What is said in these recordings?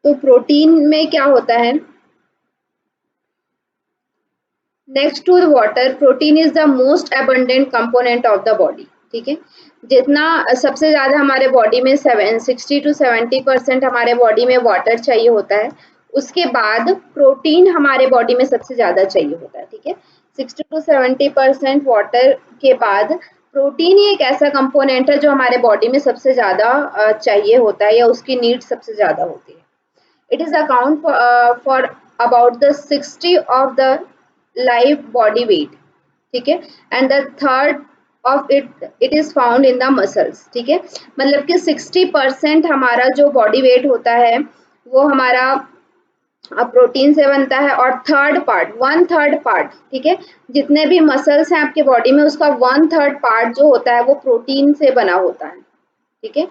तो प्रोटीन में क्या होता है, next to water protein is the most abundant component of the body. ठीक है, जितना सबसे ज्यादा हमारे बॉडी में 60 to 70% हमारे बॉडी में वाटर चाहिए होता है, उसके बाद प्रोटीन हमारे बॉडी में सबसे ज्यादा चाहिए होता है। ठीक है, 60 to 70% वाटर के बाद प्रोटीन ही एक ऐसा कंपोनेंट है जो हमारे बॉडी में सबसे ज्यादा चाहिए होता है, या उसकी नीड सबसे ज्यादा होती है। It is account for about the 60 of the live body weight। ठीक है, and the third of it is found in the muscles. ठीक है, मतलब कि 60% हमारा जो बॉडी वेट होता है वो हमारा प्रोटीन से बनता है, और वन थर्ड पार्ट, ठीक है, जितने भी मसल्स हैं आपके बॉडी में उसका वन थर्ड पार्ट जो होता है वो प्रोटीन से बना होता है। ठीक है,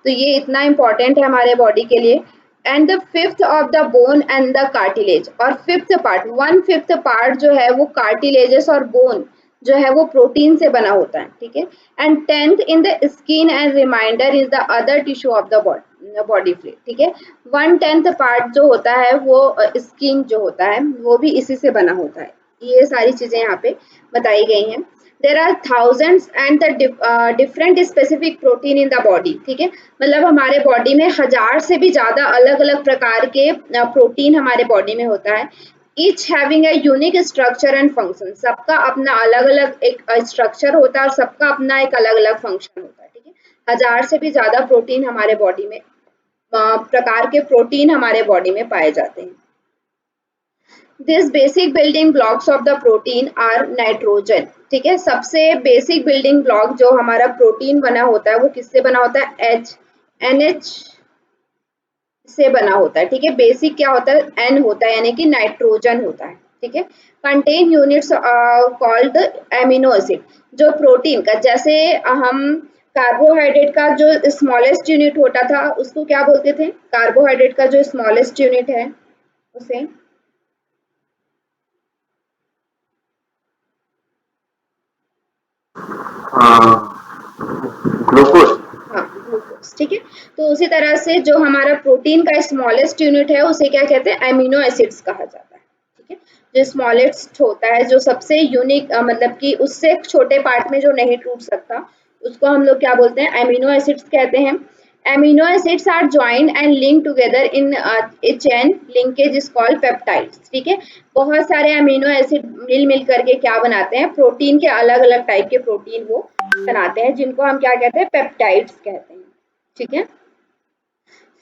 तो ये इतना इंपॉर्टेंट है हमारे बॉडी के लिए। And the fifth of the bone and the cartilage, और fifth part, one fifth part जो है वो कार्टिलेजेस और बोन जो है वो प्रोटीन से बना होता है। ठीक है, and tenth in the skin and remainder is the other tissue of the body fluid. ठीक है, 1/10 पार्ट जो होता है वो स्किन जो होता है वो भी इसी से बना होता है। ये सारी चीजें यहाँ पे बताई गई हैं। There are thousands and the different specific protein in the body. ठीक है, मतलब हमारे बॉडी में 1000 से भी ज्यादा अलग अलग प्रकार के प्रोटीन हमारे बॉडी में होता है। Each having a unique structure and function, सबका अपना अलग अलग एक स्ट्रक्चर होता है और सबका अपना एक अलग अलग फंक्शन होता है। ठीक है, 1000 से भी ज्यादा प्रोटीन हमारे बॉडी में प्रकार के प्रोटीन हमारे बॉडी में पाए जाते हैं। This basic building blocks of the protein are nitrogen. ठीक है, सबसे बेसिक बिल्डिंग ब्लॉक जो हमारा प्रोटीन बना होता है वो किससे बना होता है, NH से बना होता है। ठीक है, बेसिक क्या होता है, N होता है, यानी कि नाइट्रोजन होता है। ठीक है, contain units called amino acid, जो प्रोटीन का, जैसे हम कार्बोहाइड्रेट का जो स्मॉलेस्ट यूनिट होता था उसको क्या बोलते थे, कार्बोहाइड्रेट का जो स्मॉलेस्ट यूनिट है उसे ग्लूकोज। हाँ, ग्लूकोज। ठीक है, तो उसी तरह से जो हमारा प्रोटीन का स्मॉलेस्ट यूनिट है उसे क्या कहते हैं, एमिनो एसिड्स कहा जाता है। ठीक है, जो स्मॉलेस्ट होता है, जो सबसे यूनिक, मतलब कि उससे छोटे पार्ट में जो नहीं टूट सकता, उसको हम लोग क्या बोलते हैं, एमिनो एसिड्स कहते हैं। Amino acids are joined and link together in a chain linkage is called peptides. ठीक है, बहुत सारे अमीनो एसिड मिल करके क्या बनाते हैं, प्रोटीन के अलग अलग टाइप के प्रोटीन वो बनाते हैं, जिनको हम क्या कहते हैं, पेप्टाइड्स कहते हैं। ठीक है,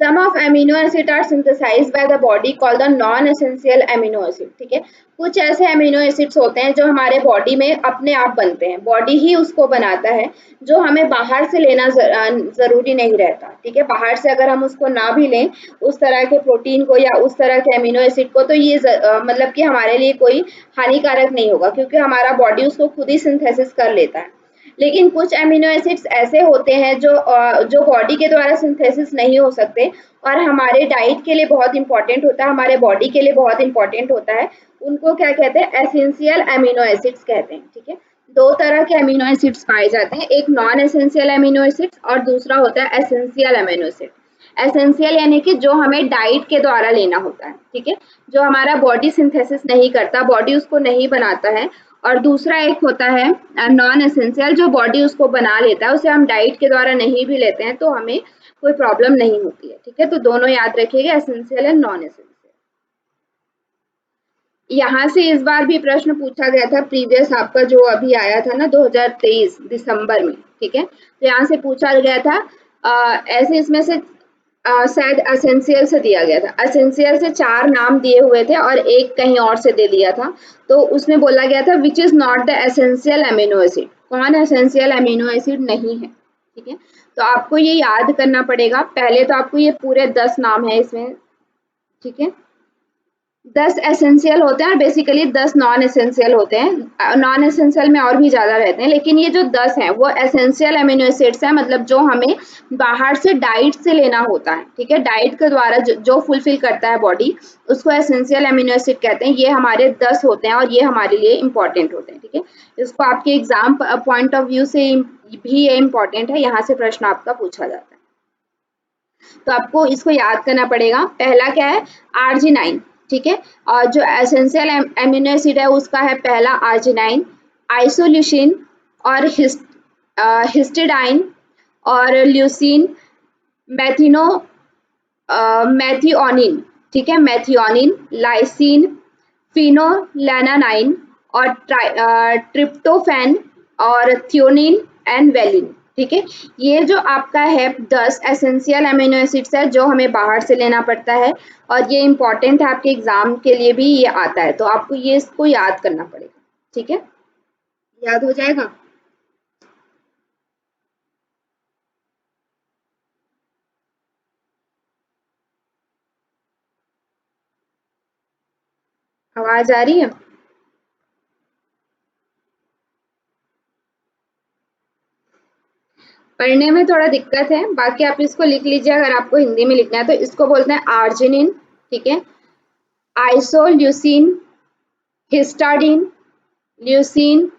some of amino acid are synthesized by the body called the non essential amino acid। ठीक है, कुछ ऐसे अमीनो एसिड्स होते हैं जो हमारे बॉडी में अपने आप बनते हैं, बॉडी ही उसको बनाता है, जो हमें बाहर से लेना जरूरी नहीं रहता। ठीक है, बाहर से अगर हम उसको ना भी लें उस तरह के प्रोटीन को या उस तरह के अमीनो एसिड को, तो ये मतलब कि हमारे लिए कोई हानिकारक नहीं होगा, क्योंकि हमारा बॉडी उसको खुद ही सिंथेसिस कर लेता है। लेकिन कुछ अमीनो एसिड्स ऐसे होते हैं जो बॉडी के द्वारा सिंथेसिस नहीं हो सकते और हमारे डाइट के लिए बहुत इंपॉर्टेंट होता है, हमारे बॉडी के लिए बहुत इंपॉर्टेंट होता है। उनको क्या कहते हैं, एसेंशियल अमीनो एसिड्स कहते हैं। ठीक है, दो तरह के अमीनो एसिड्स पाए जाते हैं, एक नॉन एसेंशियल अमीनो एसिड्स और दूसरा होता है एसेंशियल अमीनो एसिड। एसेंशियल यानी कि जो हमें डाइट के द्वारा लेना होता है। ठीक है, जो हमारा बॉडी सिंथेसिस नहीं करता, बॉडी उसको नहीं बनाता है। और दूसरा एक होता है नॉन एसेंशियल, जो बॉडी उसको बना लेता है, उसे हम डाइट के द्वारा नहीं भी लेते हैं तो हमें कोई प्रॉब्लम नहीं होती है। ठीक है, तो दोनों याद रखिएगा, एसेंशियल एंड नॉन एसेंशियल। यहाँ से इस बार भी प्रश्न पूछा गया था, प्रीवियस आपका जो अभी आया था ना 2023 दिसंबर में। ठीक है, तो यहाँ से पूछा गया था, ऐसे इसमें से शायद एसेंशियल से दिया गया था, एसेंशियल से 4 नाम दिए हुए थे और एक कहीं और से दे दिया था। तो उसमें बोला गया था which is not the essential amino acid, कौन एसेंशियल अमीनो एसिड नहीं है। ठीक है, तो आपको ये याद करना पड़ेगा, पहले तो आपको ये पूरे 10 नाम है इसमें। ठीक है, 10 एसेंशियल होते हैं और बेसिकली 10 नॉन एसेंशियल होते हैं। नॉन एसेंशियल में और भी ज्यादा रहते हैं, लेकिन ये जो 10 हैं वो एसेंशियल अमीनो एसिड्स हैं, मतलब जो हमें बाहर से डाइट से लेना होता है। ठीक है, डाइट के द्वारा जो फुलफिल करता है बॉडी, उसको एसेंशियल अमीनो एसिड कहते हैं। ये हमारे 10 होते हैं और ये हमारे लिए इंपॉर्टेंट होते हैं। ठीक है, इसको आपके एग्जाम पॉइंट ऑफ व्यू से भी ये इंपॉर्टेंट है, यहाँ से प्रश्न आपका पूछा जाता है। तो आपको इसको याद करना पड़ेगा। पहला क्या है, आर्जिनाइन, ठीक है। और जो एसेंशियल एमिनो एसिड है उसका है पहला आर्जिनाइन, आइसोल्यूसिन और हिस्टिडाइन और ल्यूसीन, मैथिनो मैथियोनिन, ठीक है, मैथियोनिन, लाइसिन, फिनोलेनानाइन और ट्रिप्टोफैन और थियोनिन एंड वेलिन, ठीक है। ये जो आपका है 10 एसेंशियल अमीनो एसिड्स है जो हमें बाहर से लेना पड़ता है और ये इंपॉर्टेंट है, आपके एग्जाम के लिए भी ये आता है, तो आपको ये इसको याद करना पड़ेगा, ठीक है। याद हो जाएगा। आवाज आ रही है? पढ़ने में थोड़ा दिक्कत है, बाकी आप इसको लिख लीजिए अगर आपको हिंदी में लिखना है तो। इसको बोलते हैं आर्जिनिन, ठीक है, isoleucine, histidine, leucine,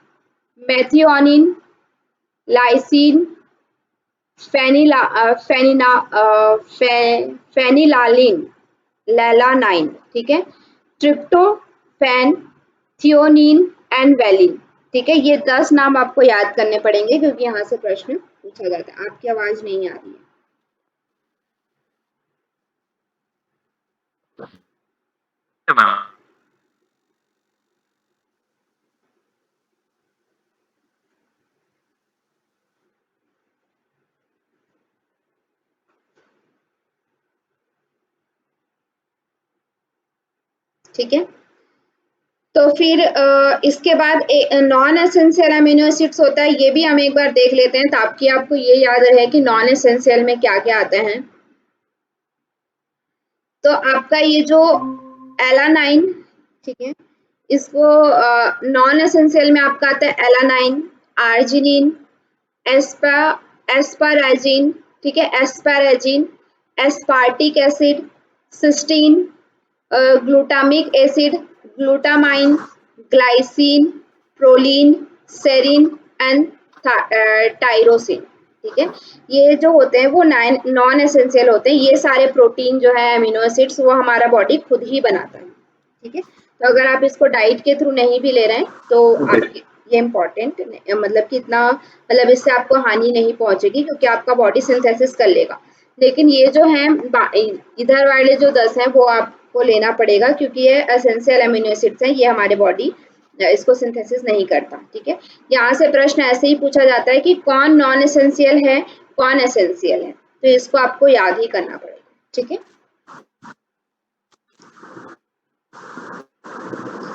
methionine, lysine, फेनिला फेनिना फेनिलालिन, लेलानाइन, ठीक है, ट्रिप्टोफैन, थियोनिन एंड वेलिन, ठीक है। ये 10 नाम आपको याद करने पड़ेंगे क्योंकि यहाँ से प्रश्न पूछा जाता है। आपकी आवाज नहीं आ रही है। ठीक है, तो फिर इसके बाद नॉन एसेंशियल अमीनो एसिड्स होता है, ये भी हम एक बार देख लेते हैं ताकि आपको ये याद रहे कि नॉन एसेंशियल में क्या क्या आते हैं। तो आपका ये जो एलानाइन, ठीक है, इसको नॉन एसेंशियल में आपका आता है एलानाइन, आर्जिनिन, एस्पा एस्पाराजिन, ठीक है, asparagine, aspartic acid, cysteine, glutamic acid, glutamine, glycine, proline, serine and tyrosine, ठीक है। ये जो होते हैं वो नॉन एसेंशियल होते हैं। ये सारे प्रोटीन जो है अमीनो एसिड्स वो हमारा बॉडी खुद ही बनाता है, ठीक है। तो अगर आप इसको डाइट के थ्रू नहीं भी ले रहे हैं तो आपके ये इम्पोर्टेंट, मतलब कि इतना, मतलब इससे आपको हानि नहीं पहुंचेगी क्योंकि आपका बॉडी सिंथेसिस कर लेगा। लेकिन ये जो है इधर वाले जो 10 हैं वो आपको लेना पड़ेगा क्योंकि ये एसेंशियल अमीनो एसिड्स हैं, ये हमारे बॉडी इसको सिंथेसिस नहीं करता, ठीक है। यहाँ से प्रश्न ऐसे ही पूछा जाता है कि कौन नॉन एसेंशियल है, कौन एसेंशियल है, तो इसको आपको याद ही करना पड़ेगा, ठीक है।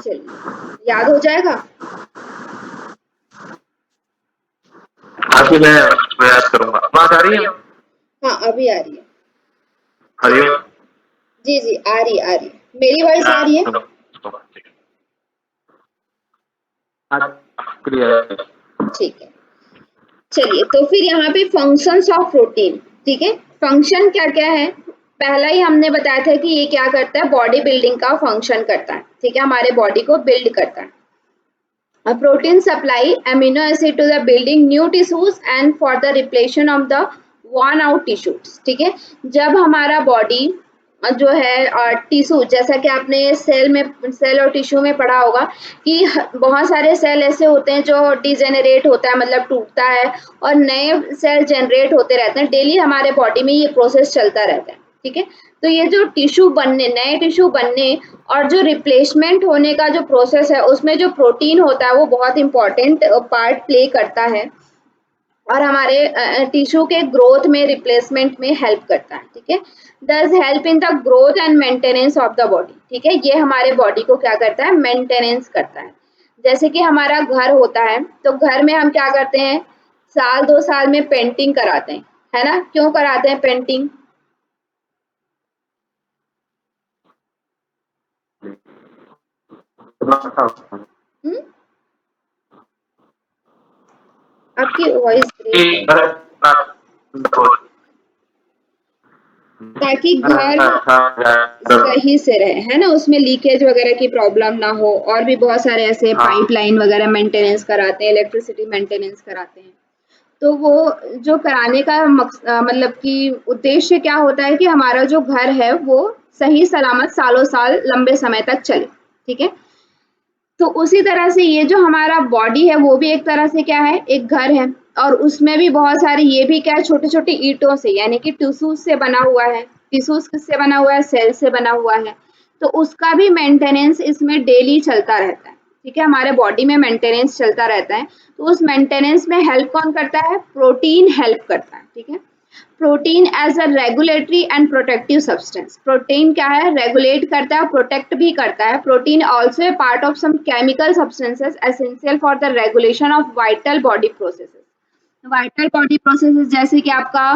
चलिए, याद हो जाएगा। अभी मैं याद करूंगा। बात आ रही है? हाँ, अभी आ रही है। हरिओम। जी जी, आ रही है, आ रही है। मेरी वॉइस आ रही है? ठीक है, चलिए, तो फिर यहाँ पे फंक्शंस ऑफ प्रोटीन, ठीक है। फंक्शन क्या क्या है, पहला ही हमने बताया था कि ये क्या करता है, बॉडी बिल्डिंग का फंक्शन करता है, ठीक है, हमारे बॉडी को बिल्ड करता है। A protein supply amino acid to the building new tissues and for the repletion of the worn out tissues, ठीक है। जब हमारा बॉडी जो है टिश्यू, जैसा कि आपने सेल और टिश्यू में पढ़ा होगा कि बहुत सारे सेल ऐसे होते हैं जो डिजेनरेट होता है, मतलब टूटता है, और नए सेल जनरेट होते रहते हैं। डेली हमारे बॉडी में ये प्रोसेस चलता रहता है, ठीक है। तो ये जो टिश्यू बनने, नए टिश्यू बनने और जो रिप्लेसमेंट होने का जो प्रोसेस है उसमें जो प्रोटीन होता है वो बहुत इंपॉर्टेंट पार्ट प्ले करता है और हमारे टिश्यू के ग्रोथ में, रिप्लेसमेंट में हेल्प करता है, ठीक है। दस help in the growth and maintenance of the body, ठीक है। ये हमारे बॉडी को क्या करता है, मेंटेनेंस करता है। जैसे कि हमारा घर होता है तो घर में हम क्या करते हैं, साल 2 साल में पेंटिंग कराते हैं, है ना। क्यों कराते हैं पेंटिंग? हम्म, आपकी वॉइस ब्रेक है। ताकि घर सही से रहे, है ना, उसमें लीकेज वगैरह की प्रॉब्लम ना हो। और भी बहुत सारे ऐसे पाइपलाइन वगैरह मेंटेनेंस कराते हैं, इलेक्ट्रिसिटी मेंटेनेंस कराते हैं। तो वो जो कराने का मतलब कि उद्देश्य क्या होता है कि हमारा जो घर है वो सही सलामत सालों साल लंबे समय तक चले, ठीक है। तो उसी तरह से ये जो हमारा बॉडी है वो भी एक तरह से क्या है, एक घर है, और उसमें भी बहुत सारे ये भी क्या है, छोटे छोटे ईंटों से यानी कि टिश्यूज से बना हुआ है। टिश्यूज किससे बना हुआ है, सेल से बना हुआ है। तो उसका भी मेंटेनेंस इसमें डेली चलता रहता है, ठीक है। हमारे बॉडी में मेंटेनेंस चलता रहता है। तो उस मेंटेनेंस में हेल्प कौन करता है, प्रोटीन हेल्प करता है, ठीक है। Protein as a regulatory and protective substance, protein क्या है, रेगुलेट करता है, प्रोटेक्ट भी करता है। Protein also a part of some chemical substances essential for the regulation of vital body processes. Vital body processes जैसे कि आपका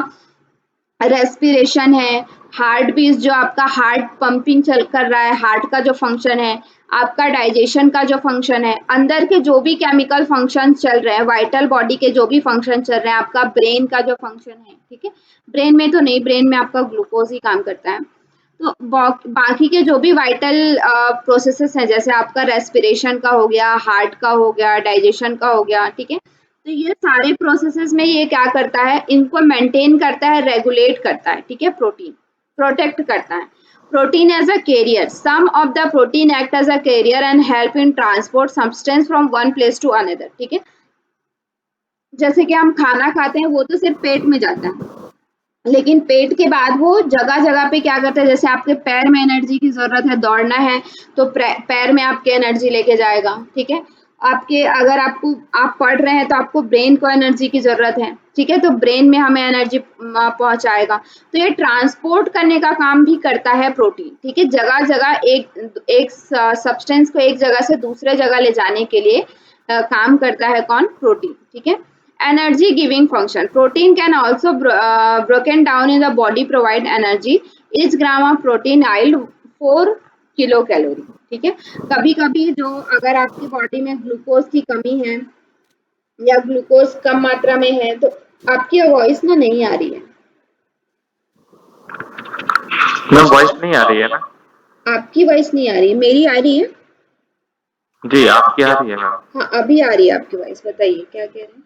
रेस्पिरेशन है, हार्ट बीट, जो आपका हार्ट पंपिंग चल कर रहा है, हार्ट का जो फंक्शन है, आपका डाइजेशन का जो फंक्शन है, अंदर के जो भी केमिकल फंक्शन चल रहे हैं, वाइटल बॉडी के जो भी फंक्शन चल रहे हैं, आपका ब्रेन का जो फंक्शन है, ठीक है। ब्रेन में तो नहीं, ब्रेन में आपका ग्लूकोज ही काम करता है। तो बाकी के जो भी वाइटल प्रोसेसेस हैं, जैसे आपका रेस्पिरेशन का हो गया, हार्ट का हो गया, डाइजेशन का हो गया, ठीक है। तो ये सारे प्रोसेसेस में ये क्या करता है, इनको मेंटेन करता है, रेगुलेट करता है, ठीक है। प्रोटीन प्रोटेक्ट करता है। Protein as a carrier, some of the protein act as a carrier and help in transport substance from one place to another, ठीक है। जैसे कि हम खाना खाते हैं वो तो सिर्फ पेट में जाता है, लेकिन पेट के बाद वो जगह जगह पे क्या करता है, जैसे आपके पैर में एनर्जी की जरूरत है, दौड़ना है तो पैर में आपके एनर्जी लेके जाएगा, ठीक है। आपके अगर आपको आप पढ़ रहे हैं तो आपको ब्रेन को एनर्जी की जरूरत है, ठीक है, तो ब्रेन में हमें एनर्जी पहुंचाएगा। तो ये ट्रांसपोर्ट करने का काम भी करता है प्रोटीन, ठीक है। जगह जगह एक एक सब्सटेंस को एक जगह से दूसरे जगह ले जाने के लिए काम करता है कौन, प्रोटीन, ठीक है। Energy giving function, protein can also broken down in the body provide energy. Each gram of protein yield 4 kilocalorie, ठीक है। कभी कभी जो अगर आपकी बॉडी में ग्लूकोज की कमी है या ग्लूकोज कम मात्रा में है, तो आपकी वॉइस ना नहीं आ रही है। मैम वॉइस नहीं आ रही है ना? आपकी वॉइस नहीं आ रही है, मेरी आ रही है। जी आपकी आ रही है मैम। हाँ अभी आ रही है आपकी वॉइस, बताइए क्या कह रहे हैं।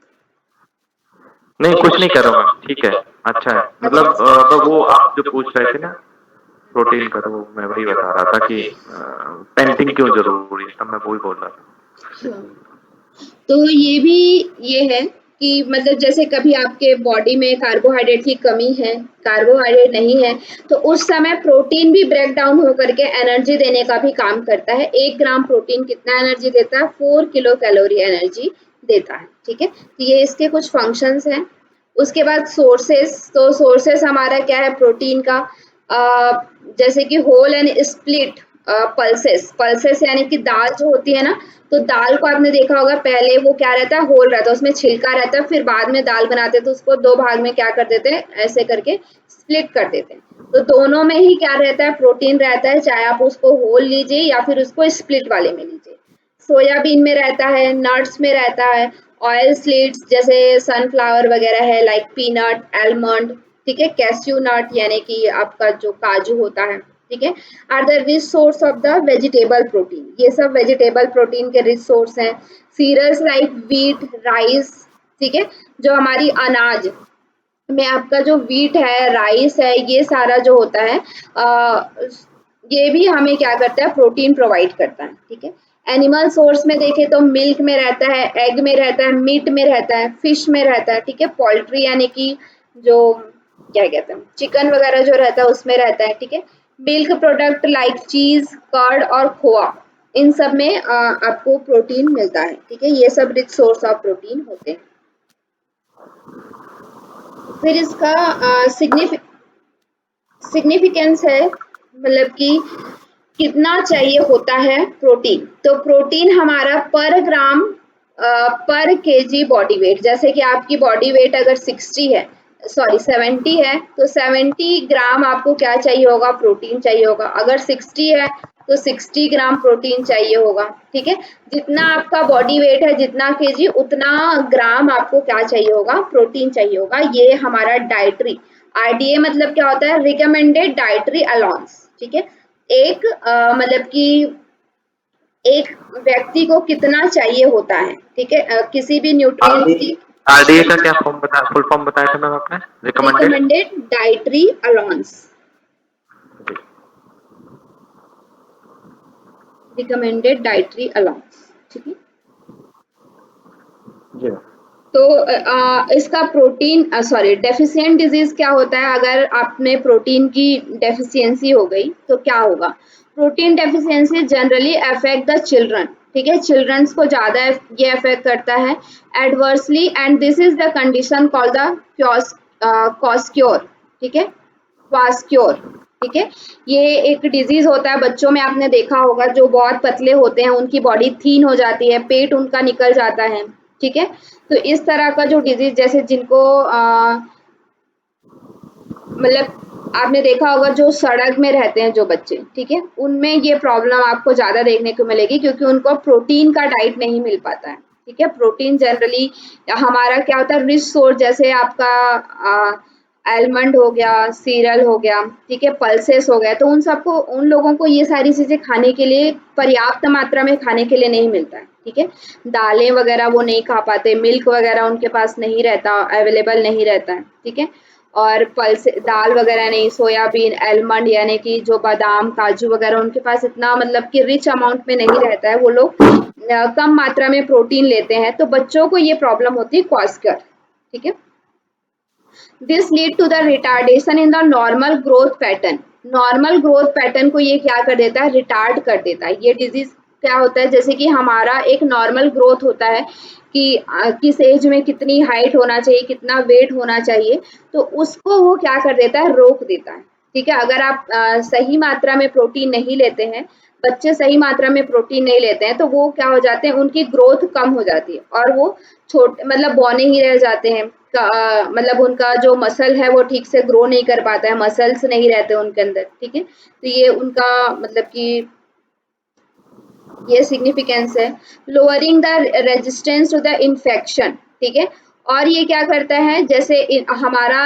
नहीं कुछ नहीं कर रहा मैम, ठीक है, अच्छा है। मतलब तो वो आप जो पूछ रहे थे ना प्रोटीन का, तो मैं वही बता रहा था कि पेंटिंग क्यों जरूरी है, तब मैं वही बोल रहा था। हाँ। तो ये भी ये है कि मतलब जैसे कभी आपके बॉडी में कार्बोहाइड्रेट की कमी है, कार्बोहाइड्रेट नहीं है, तो उस समय प्रोटीन भी ब्रेक डाउन होकर के एनर्जी देने का भी काम करता है। 1 ग्राम प्रोटीन कितना एनर्जी देता है, 4 किलो कैलोरी एनर्जी देता है, ठीक है। तो ये इसके कुछ फंक्शंस हैं। उसके बाद सोर्सेस, तो सोर्सेस हमारा क्या है प्रोटीन का, जैसे कि whole and split pulses, pulses यानी कि दाल जो होती है ना, तो दाल को आपने देखा होगा, पहले वो क्या रहता है, होल रहता है, उसमें छिलका रहता है, फिर बाद में दाल बनाते हैं तो उसको 2 भाग में क्या कर देते हैं, ऐसे करके स्प्लिट कर देते हैं। तो दोनों में ही क्या रहता है, प्रोटीन रहता है, चाहे आप उसको होल लीजिए या फिर उसको स्प्लिट वाले में लीजिए। सोयाबीन में रहता है, नट्स में रहता है, ऑयल सीड्स जैसे सनफ्लावर वगैरह है, लाइक पीनट, आलमंड, ठीक है, कैस्यू नट यानी कि आपका जो काजू होता है, ठीक है, are the rich source of the vegetable protein. ये सब वेजिटेबल प्रोटीन के रिच सोर्स हैं। सीरियल्स लाइक व्हीट, राइस, ठीक है, जो हमारी अनाज में आपका जो व्हीट है, राइस है, ये सारा जो होता है ये भी हमें क्या करता है, प्रोटीन प्रोवाइड करता है, ठीक है। एनिमल सोर्स में देखें तो मिल्क में रहता है, एग में रहता है, मीट में रहता है, फिश में रहता है, ठीक है। पोल्ट्री यानी कि जो क्या कहते हैं, चिकन वगैरह जो रहता है उसमें रहता है, ठीक है। मिल्क प्रोडक्ट लाइक चीज, कर्ड और खोआ, इन सब में आपको प्रोटीन मिलता है, ठीक है। ये सब रिच सोर्स ऑफ प्रोटीन होते हैं। फिर इसका सिग्निफिकेंस है, मतलब कि कितना चाहिए होता है प्रोटीन। तो प्रोटीन हमारा पर ग्राम पर केजी बॉडी वेट, जैसे कि आपकी बॉडी वेट अगर 60 है, सॉरी 70 है, तो 70 ग्राम आपको क्या चाहिए होगा, प्रोटीन चाहिए होगा। अगर 60 है तो 60 ग्राम प्रोटीन चाहिए होगा, ठीक है। जितना आपका बॉडी वेट है, जितना केजी, उतना ग्राम आपको क्या चाहिए होगा, प्रोटीन चाहिए होगा। ये हमारा डाइटरी, आरडीए मतलब क्या होता है, रिकमेंडेड डाइटरी अलाउंस, ठीक है। एक मतलब कि एक व्यक्ति को कितना चाहिए होता है, ठीक है, किसी भी न्यूट्रिएंट्स की। आरडीए का क्या फुल फॉर्म बताया था मैम आपने? Recommended recommended dietary allowance, recommended dietary allowance, ठीक है। जी तो इसका प्रोटीन सॉरी डेफिशिएंट डिजीज क्या होता है, अगर आपने प्रोटीन की डेफिशिएंसी हो गई तो क्या होगा। Protein deficiency generally affect the children, ठीक है, चिल्ड्रंस को ज्यादा ये अफेक्ट करता है adversely, and this is the condition called the kwashiorkor, ठीक है, क्वास्क्योर, ठीक है। ये एक डिजीज होता है बच्चों में, आपने देखा होगा जो बहुत पतले होते हैं उनकी बॉडी थीन हो जाती है, पेट उनका निकल जाता है, ठीक है। तो इस तरह का जो डिजीज, जैसे जिनको मतलब आपने देखा होगा जो सड़क में रहते हैं जो बच्चे, ठीक है, उनमें ये प्रॉब्लम आपको ज्यादा देखने को मिलेगी क्योंकि उनको प्रोटीन का डाइट नहीं मिल पाता है, ठीक है। प्रोटीन जनरली हमारा क्या होता है, रिच सोर्स, जैसे आपका आलमंड हो गया, सीरियल हो गया, ठीक है, पल्सेस हो गया, तो उन सबको, उन लोगों को ये सारी चीजें खाने के लिए पर्याप्त मात्रा में खाने के लिए नहीं मिलता है, ठीक है। दालें वगैरह वो नहीं खा पाते, मिल्क वगैरह उनके पास नहीं रहता, अवेलेबल नहीं रहता है, ठीक है। और पल्स दाल वगैरह नहीं, सोयाबीन, आलमंड यानी कि जो बादाम काजू वगैरह उनके पास इतना मतलब कि रिच अमाउंट में नहीं रहता है, वो लोग कम मात्रा में प्रोटीन लेते हैं, तो बच्चों को ये प्रॉब्लम होती है क्वास्कर, ठीक है। This lead to the retardation in the normal growth pattern, normal growth pattern को ये क्या कर देता है, रिटार्ड कर देता है। ये डिजीज क्या होता है, जैसे कि हमारा एक नॉर्मल ग्रोथ होता है कि किस एज में कितनी हाइट होना चाहिए, कितना वेट होना चाहिए, तो उसको वो क्या कर देता है, रोक देता है, ठीक है। अगर आप सही मात्रा में प्रोटीन नहीं लेते हैं, बच्चे सही मात्रा में प्रोटीन नहीं लेते हैं, तो वो क्या हो जाते हैं, उनकी ग्रोथ कम हो जाती है और वो छोटे मतलब बौने ही रह जाते हैं, मतलब उनका जो मसल है वो ठीक से ग्रो नहीं कर पाता है, मसल्स नहीं रहते उनके अंदर, ठीक है। तो ये उनका मतलब कि ये सिग्निफिकेंस है। Lowering the resistance to the infection, ठीक है। और ये क्या करता है, जैसे हमारा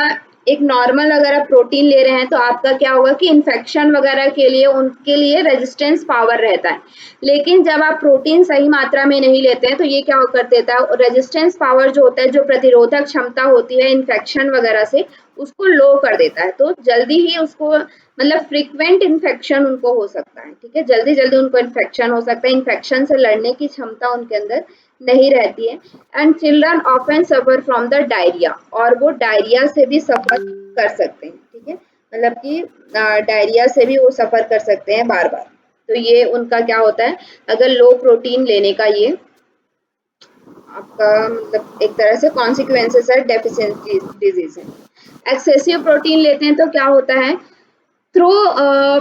एक नॉर्मल अगर आप प्रोटीन ले रहे हैं तो आपका क्या होगा कि इन्फेक्शन वगैरह के लिए उनके लिए रेजिस्टेंस पावर रहता है, लेकिन जब आप प्रोटीन सही मात्रा में नहीं लेते हैं तो ये क्या कर देता है, रेजिस्टेंस पावर जो होता है, जो प्रतिरोधक क्षमता होती है इन्फेक्शन वगैरह से, उसको लो कर देता है, तो जल्दी ही उसको मतलब फ्रीक्वेंट इन्फेक्शन उनको हो सकता है, ठीक है, जल्दी जल्दी उनको इन्फेक्शन हो सकता है, इन्फेक्शन से लड़ने की क्षमता उनके अंदर नहीं रहती है। And children often suffer from the diarrhoea, और वो डायरिया से भी सफर कर सकते हैं, ठीक है, मतलब कि डायरिया से भी वो सफर कर सकते हैं बार बार। तो ये उनका क्या होता है, अगर लो प्रोटीन लेने का ये आपका मतलब एक तरह से कॉन्सिक्वेंसेस है डेफिशिएंसी डिजीज है। एक्सेसिव प्रोटीन लेते हैं तो क्या होता है, through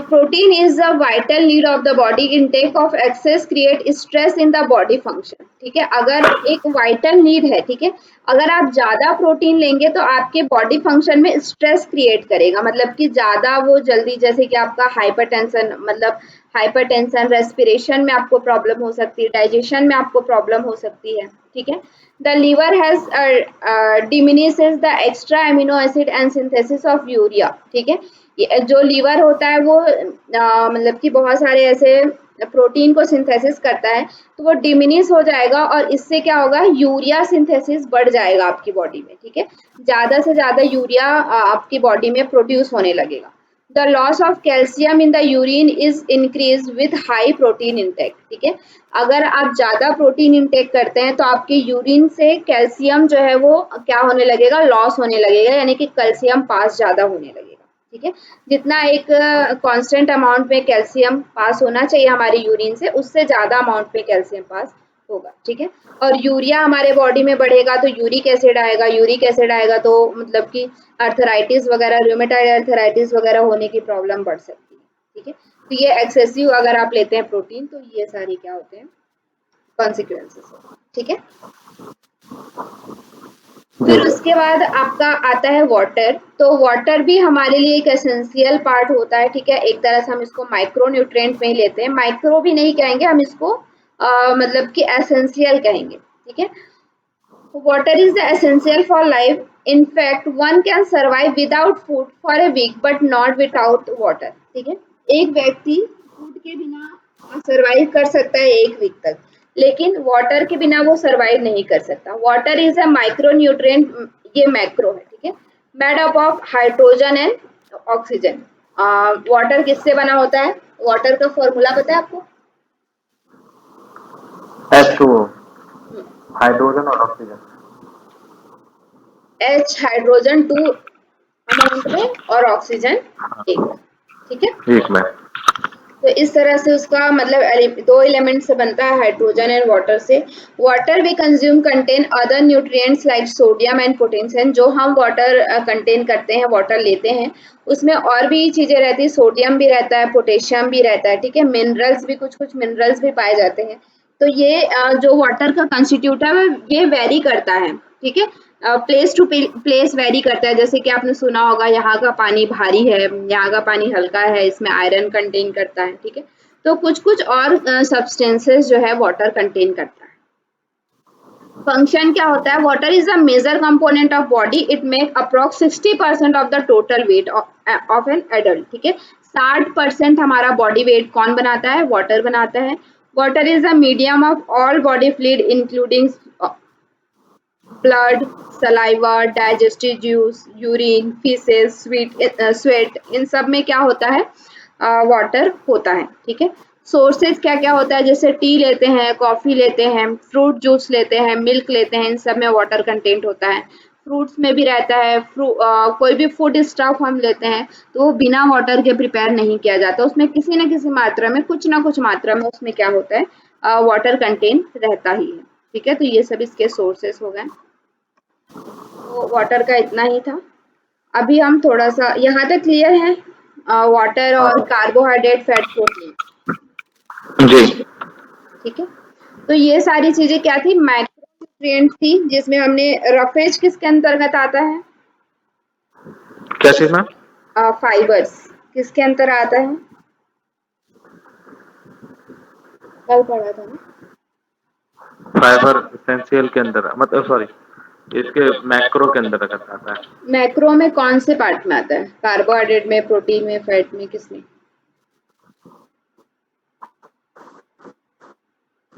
protein is the vital need of the body, intake of excess create stress in the body function, ठीक है। अगर एक वाइटल नीड है, ठीक है, अगर आप ज्यादा प्रोटीन लेंगे तो आपके बॉडी फंक्शन में स्ट्रेस क्रिएट करेगा, मतलब कि ज्यादा वो जल्दी, जैसे कि आपका हाइपरटेंशन, मतलब हाइपरटेंशन, रेस्पिरेशन में आपको प्रॉब्लम हो सकती है, डाइजेशन में आपको प्रॉब्लम हो सकती है, ठीक है। The liver has diminishes the extra amino acid and synthesis of urea, ठीक है। ये जो लीवर होता है वो मतलब कि बहुत सारे ऐसे प्रोटीन को सिंथेसिस करता है, तो वो डिमिनिश हो जाएगा और इससे क्या होगा, यूरिया सिंथेसिस बढ़ जाएगा आपकी बॉडी में, ठीक है, ज्यादा से ज्यादा यूरिया आपकी बॉडी में प्रोड्यूस होने लगेगा। The loss of calcium in the urine is increase with high protein intake, ठीक है। अगर आप ज्यादा प्रोटीन इंटेक करते हैं तो आपके यूरिन से कैल्शियम जो है वो क्या होने लगेगा, लॉस होने लगेगा, यानी कि कैल्शियम पास ज्यादा होने लगेगा, ठीक है। जितना एक कांस्टेंट अमाउंट में कैल्शियम पास होना चाहिए हमारे यूरिन से, उससे ज्यादा अमाउंट में कैल्शियम पास होगा, ठीक है। और यूरिया हमारे बॉडी में बढ़ेगा तो यूरिक एसिड आएगा, यूरिक एसिड आएगा तो मतलब कि अर्थराइटिस वगैरह, रूमेटॉइड अर्थराइटिस वगैरह होने की प्रॉब्लम बढ़ सकती है, ठीक है। तो ये एक्सेसिव अगर आप लेते हैं प्रोटीन तो ये सारी क्या होते हैं कॉन्सिक्वेंसेस, ठीक है। फिर उसके बाद आपका आता है वाटर, तो वाटर भी हमारे लिए एक एसेंशियल पार्ट होता है, ठीक है। एक तरह से हम इसको माइक्रो न्यूट्रिएंट में ही लेते हैं, माइक्रो भी नहीं कहेंगे हम इसको, मतलब कि एसेंशियल कहेंगे, ठीक है। Water is the essential for life, in fact one can survive without food for a week but not without water, ठीक है। एक व्यक्ति फूड के बिना सरवाइव कर सकता है एक वीक तक, लेकिन वाटर के बिना वो सरवाइव नहीं कर सकता। Water is a micro nutrient, ये मैक्रो है, ठीक है, made up of hydrogen and oxygen. Water किससे बना होता है? वाटर का फॉर्मूला पता है आपको? H2O, हाइड्रोजन और ऑक्सीजन। H हाइड्रोजन 2 अमाउंट में और ऑक्सीजन 1, ठीक है। एक में। तो इस तरह से उसका मतलब दो एलिमेंट से बनता है, हाइड्रोजन एंड वाटर से। Water we consume contain other nutrients like sodium and potassium. जो हम वाटर कंटेन करते हैं, वाटर लेते हैं, उसमें और भी चीजें रहती है, सोडियम भी रहता है, पोटेशियम भी रहता है, ठीक है, मिनरल्स भी, कुछ कुछ मिनरल्स भी पाए जाते हैं। तो ये जो वाटर का कंस्टिट्यूट है ये वेरी करता है, ठीक है, प्लेस टू प्लेस वेरी करता है। जैसे कि आपने सुना होगा यहाँ का पानी भारी है, यहाँ का पानी हल्का है, इसमें आयरन कंटेन करता है, ठीक है। तो कुछ कुछ और सब्सटेंसेस जो है वाटर कंटेन करता है। फंक्शन क्या होता है? Water is a major component of body, it make approx 60% of the total weight of an adult, ठीक है। 60% हमारा बॉडी वेट कौन बनाता है? वाटर बनाता है। Water is a medium of all body fluid including blood, saliva, digestive juice, urine, faeces, sweat, इन सब में क्या होता है? वाटर होता है, ठीक है। सोर्सेज क्या क्या होता है? जैसे टी लेते हैं, कॉफी लेते हैं, फ्रूट जूस लेते हैं, मिल्क लेते हैं, इन सब में वाटर कंटेंट होता है। फ्रूट्स में भी रहता है। कोई भी फूड स्टफ हम लेते हैं तो वो बिना वाटर के प्रिपेयर नहीं किया जाता, उसमें किसी न किसी मात्रा में, कुछ ना कुछ मात्रा में उसमें क्या होता है? वाटर कंटेंट रहता ही है, ठीक है। तो ये सब इसके सोर्सेस हो गए। तो वाटर का इतना ही था। अभी हम थोड़ा सा, यहाँ तक क्लियर है? वाटर और कार्बोहाइड्रेट, फैट, प्रोटीन, जी। ठीक है। तो ये सारी चीजें क्या थी? मैक्रोन्यूट्रिएंट थी, जिसमें हमने रफेज किसके अंतर्गत आता है? क्या चीज मैम? फाइबर्स किसके अंतर आता है? कल पढ़ा था ना। फाइबर एसेंशियल के अंदर, मतलब सॉरी, इसके मैक्रो के अंदर आता है। मैक्रो में कौन से पार्ट में आता है? कार्बोहाइड्रेट में, प्रोटीन में, फैट में, किसमें?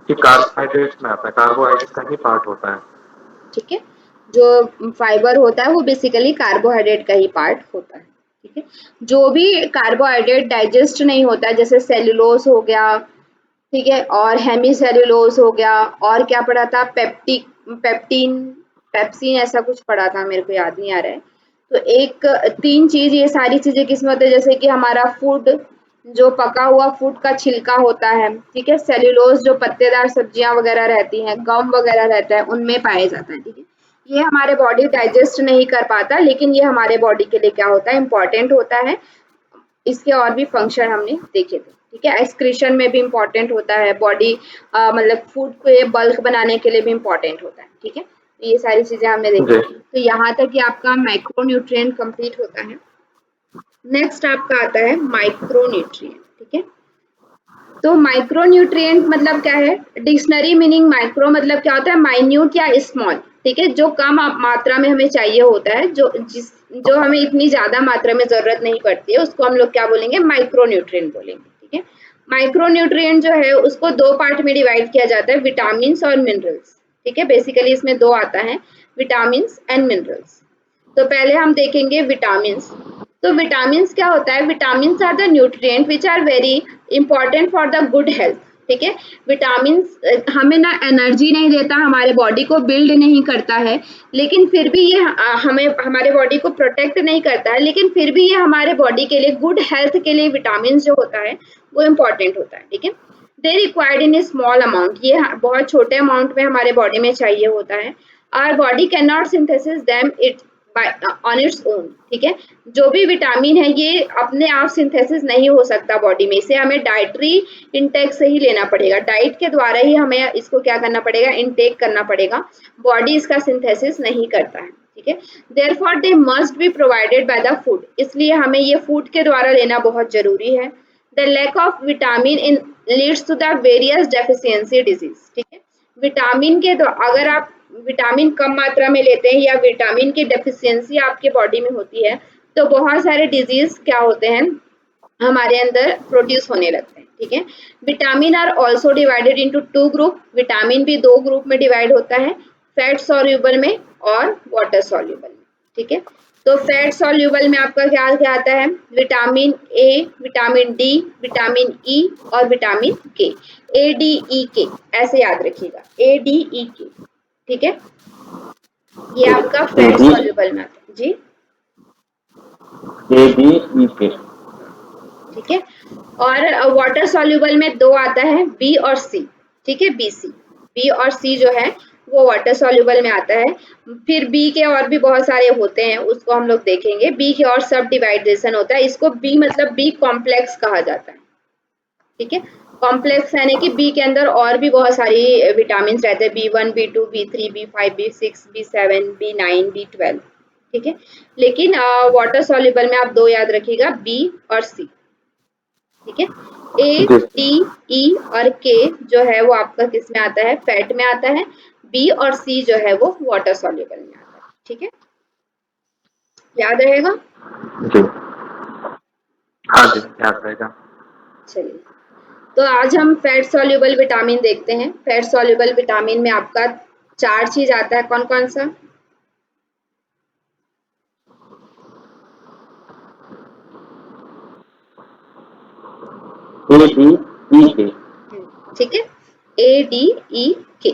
कि कार्बोहाइड्रेट्स में आता है, कार्बोहाइड्रेट का ही पार्ट होता है। ठीक है। जो फाइबर होता है वो बेसिकली कार्बोहाइड्रेट का ही पार्ट होता है, ठीक है। जो भी कार्बोहाइड्रेट डाइजेस्ट नहीं होता है, जैसे सेलुलोज हो गया, ठीक है, और हेमी सेलुलोज हो गया, और क्या पढ़ा था? पेप्टीन, पेप्सिन, ऐसा कुछ पढ़ा था, मेरे को याद नहीं आ रहा है। तो एक तीन चीज, ये सारी चीजें किसमें होती है? जैसे कि हमारा फूड, जो पका हुआ फूड का छिलका होता है, ठीक है, सेल्यूलोज जो पत्तेदार सब्जियां वगैरह रहती हैं, गम वगैरह रहता है, उनमें पाया जाता है, ठीक है। ये हमारे बॉडी डाइजेस्ट नहीं कर पाता, लेकिन ये हमारे बॉडी के लिए क्या होता है? इंपॉर्टेंट होता है। इसके और भी फंक्शन हमने देखे थे, ठीक है। एक्सक्रीशन में भी इंपॉर्टेंट होता है, बॉडी मतलब फूड को ये बल्क बनाने के लिए भी इंपॉर्टेंट होता है, ठीक है। तो ये सारी चीजें हमने देखी थी। तो यहाँ तक कि आपका मैक्रोन्यूट्रिएंट कंप्लीट होता है। नेक्स्ट आपका आता है माइक्रोन्यूट्रिएंट, ठीक है। तो माइक्रोन्यूट्रिएंट मतलब क्या है? डिक्शनरी मीनिंग माइक्रो मतलब क्या होता है? माइन्यूट या स्मॉल, ठीक है, जो कम मात्रा में हमें चाहिए होता है, जो हमें इतनी ज्यादा मात्रा में जरूरत नहीं पड़ती है, उसको हम लोग क्या बोलेंगे? माइक्रोन्यूट्रिएंट बोलेंगे, ठीक है। माइक्रोन्यूट्रिएंट जो है उसको दो पार्ट में डिवाइड किया जाता है, विटामिन और मिनरल्स, ठीक है। बेसिकली इसमें दो आता है, विटामिन एंड मिनरल्स। तो पहले हम देखेंगे विटामिन। तो विटामिन क्या होता है? Vitamin are the nutrient which are very important for the good health, ठीक है। विटामिन हमें ना एनर्जी नहीं देता, हमारे बॉडी को बिल्ड नहीं करता है, लेकिन फिर भी ये हमें, हमारे बॉडी को प्रोटेक्ट नहीं करता है, लेकिन फिर भी ये हमारे बॉडी के लिए, गुड हेल्थ के लिए विटामिन जो होता है वो इम्पोर्टेंट होता है, ठीक है। They required in A small amount, ये बहुत छोटे अमाउंट में हमारे बॉडी में चाहिए होता है। Our body can not synthesis them it on its own, ठीक है। जो भी विटामिन है ये अपने आप सिंथेसिस नहीं हो सकता बॉडी में, इसे हमें डाइटरी इंटेक से ही लेना पड़ेगा, डाइट के द्वारा ही हमें इसको क्या करना पड़ेगा? इंटेक करना पड़ेगा। बॉडी इसका सिंथेसिस नहीं करता है, ठीक है। Therefore they must be provided by the food, इसलिए हमें ये फूड के द्वारा लेना बहुत जरूरी है। The lack of vitamin in leads to the various deficiency disease, ठीक है। विटामिन के अगर आप विटामिन कम मात्रा में लेते हैं या विटामिन की डेफिशिएंसी आपके बॉडी में होती है, तो बहुत सारे डिजीज क्या होते हैं? हमारे अंदर प्रोड्यूस होने लगते हैं, ठीक है। Vitamin are also divided into 2 group, vitamin भी 2 ग्रुप में डिवाइड होता है, फैट सॉल्यूबल में और वाटर सॉल्यूबल में। ठीक है, तो फैट सॉल्यूबल में आपका क्या क्या आता है, vitamin A, vitamin D, vitamin E और विटामिन के, ए डी ई के, ऐसे याद रखिएगा, ए डी ई के। ठीक है, ये आपका फैट सॉल्यूबल में आता है जी, ए डी ई के। ठीक है। और वाटर सॉल्यूबल में 2 आता है, बी और सी। ठीक है, बी सी, बी और सी जो है वो वाटर सॉल्यूबल में आता है। फिर बी के और भी बहुत सारे होते हैं, उसको हम लोग देखेंगे। बी के और सब डिवाइडेशन होता है, इसको बी मतलब बी कॉम्प्लेक्स कहा जाता है। ठीक है, कॉम्प्लेक्स यानी कि बी के अंदर और भी बहुत सारी विटामिन रहते हैं, B1, B2, B3, B5, B6, B7, B9, B12। ठीक है, लेकिन वाटर सॉल्यूबल में आप 2 याद रखिएगा, बी और सी। ठीक है, ए डी ई और के जो है वो आपका किस में आता है, फैट में आता है। बी और सी जो है वो वाटर सॉल्यूबल में आता है। ठीक है, याद रहेगा जी, हाँ जी याद रहेगा। चलिए, तो आज हम फैट सॉल्यूबल विटामिन देखते हैं। फैट सॉल्यूबल विटामिन में आपका 4 चीज आता है, कौन कौन सा, ए डी ई के। ठीक है, ए डी ई के।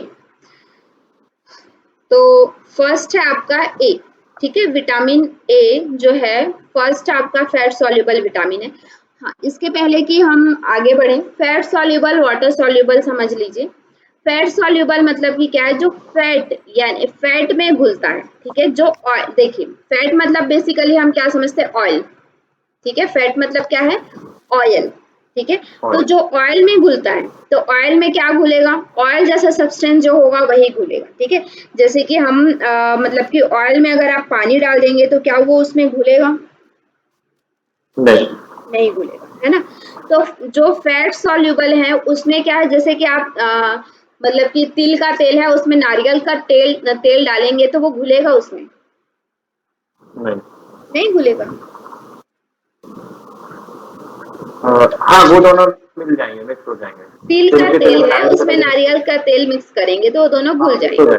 तो फर्स्ट है आपका ए। ठीक है, विटामिन ए जो है फर्स्ट आपका फैट सॉल्यूबल विटामिन है। हाँ, इसके पहले कि हम आगे बढ़े, फैट सॉल्यूबल वाटर सॉल्यूबल समझ लीजिए। फैट सॉल्यूबल मतलब कि क्या है, जो फैट यानी फैट में घुलता है। ठीक है, जो ऑयल, देखिए फैट मतलब बेसिकली हम क्या समझते हैं, ऑयल। ठीक है, फैट मतलब क्या है, ऑयल। ठीक है, तो जो ऑयल में घुलता है, तो ऑयल में क्या घुलेगा, ऑयल जैसा सब्सटेंस जो होगा वही घुलेगा। ठीक है, जैसे कि हम मतलब कि ऑयल में अगर आप पानी डाल देंगे तो क्या वो उसमें घुलेगा, नहीं घुलेगा, है ना। तो जो फैट सॉल्यूबल है उसमें क्या है, जैसे कि आप मतलब कि तिल का तेल है, उसमें नारियल का तेल डालेंगे तो वो घुलेगा उसमें, नहीं घुलेगा। हाँ वो दोनों मिल जाएंगे, मिक्स हो जाएंगे। तिल का तेल है, उसमें नारियल का तेल मिक्स करेंगे तो वो दोनों घुल जाएंगे।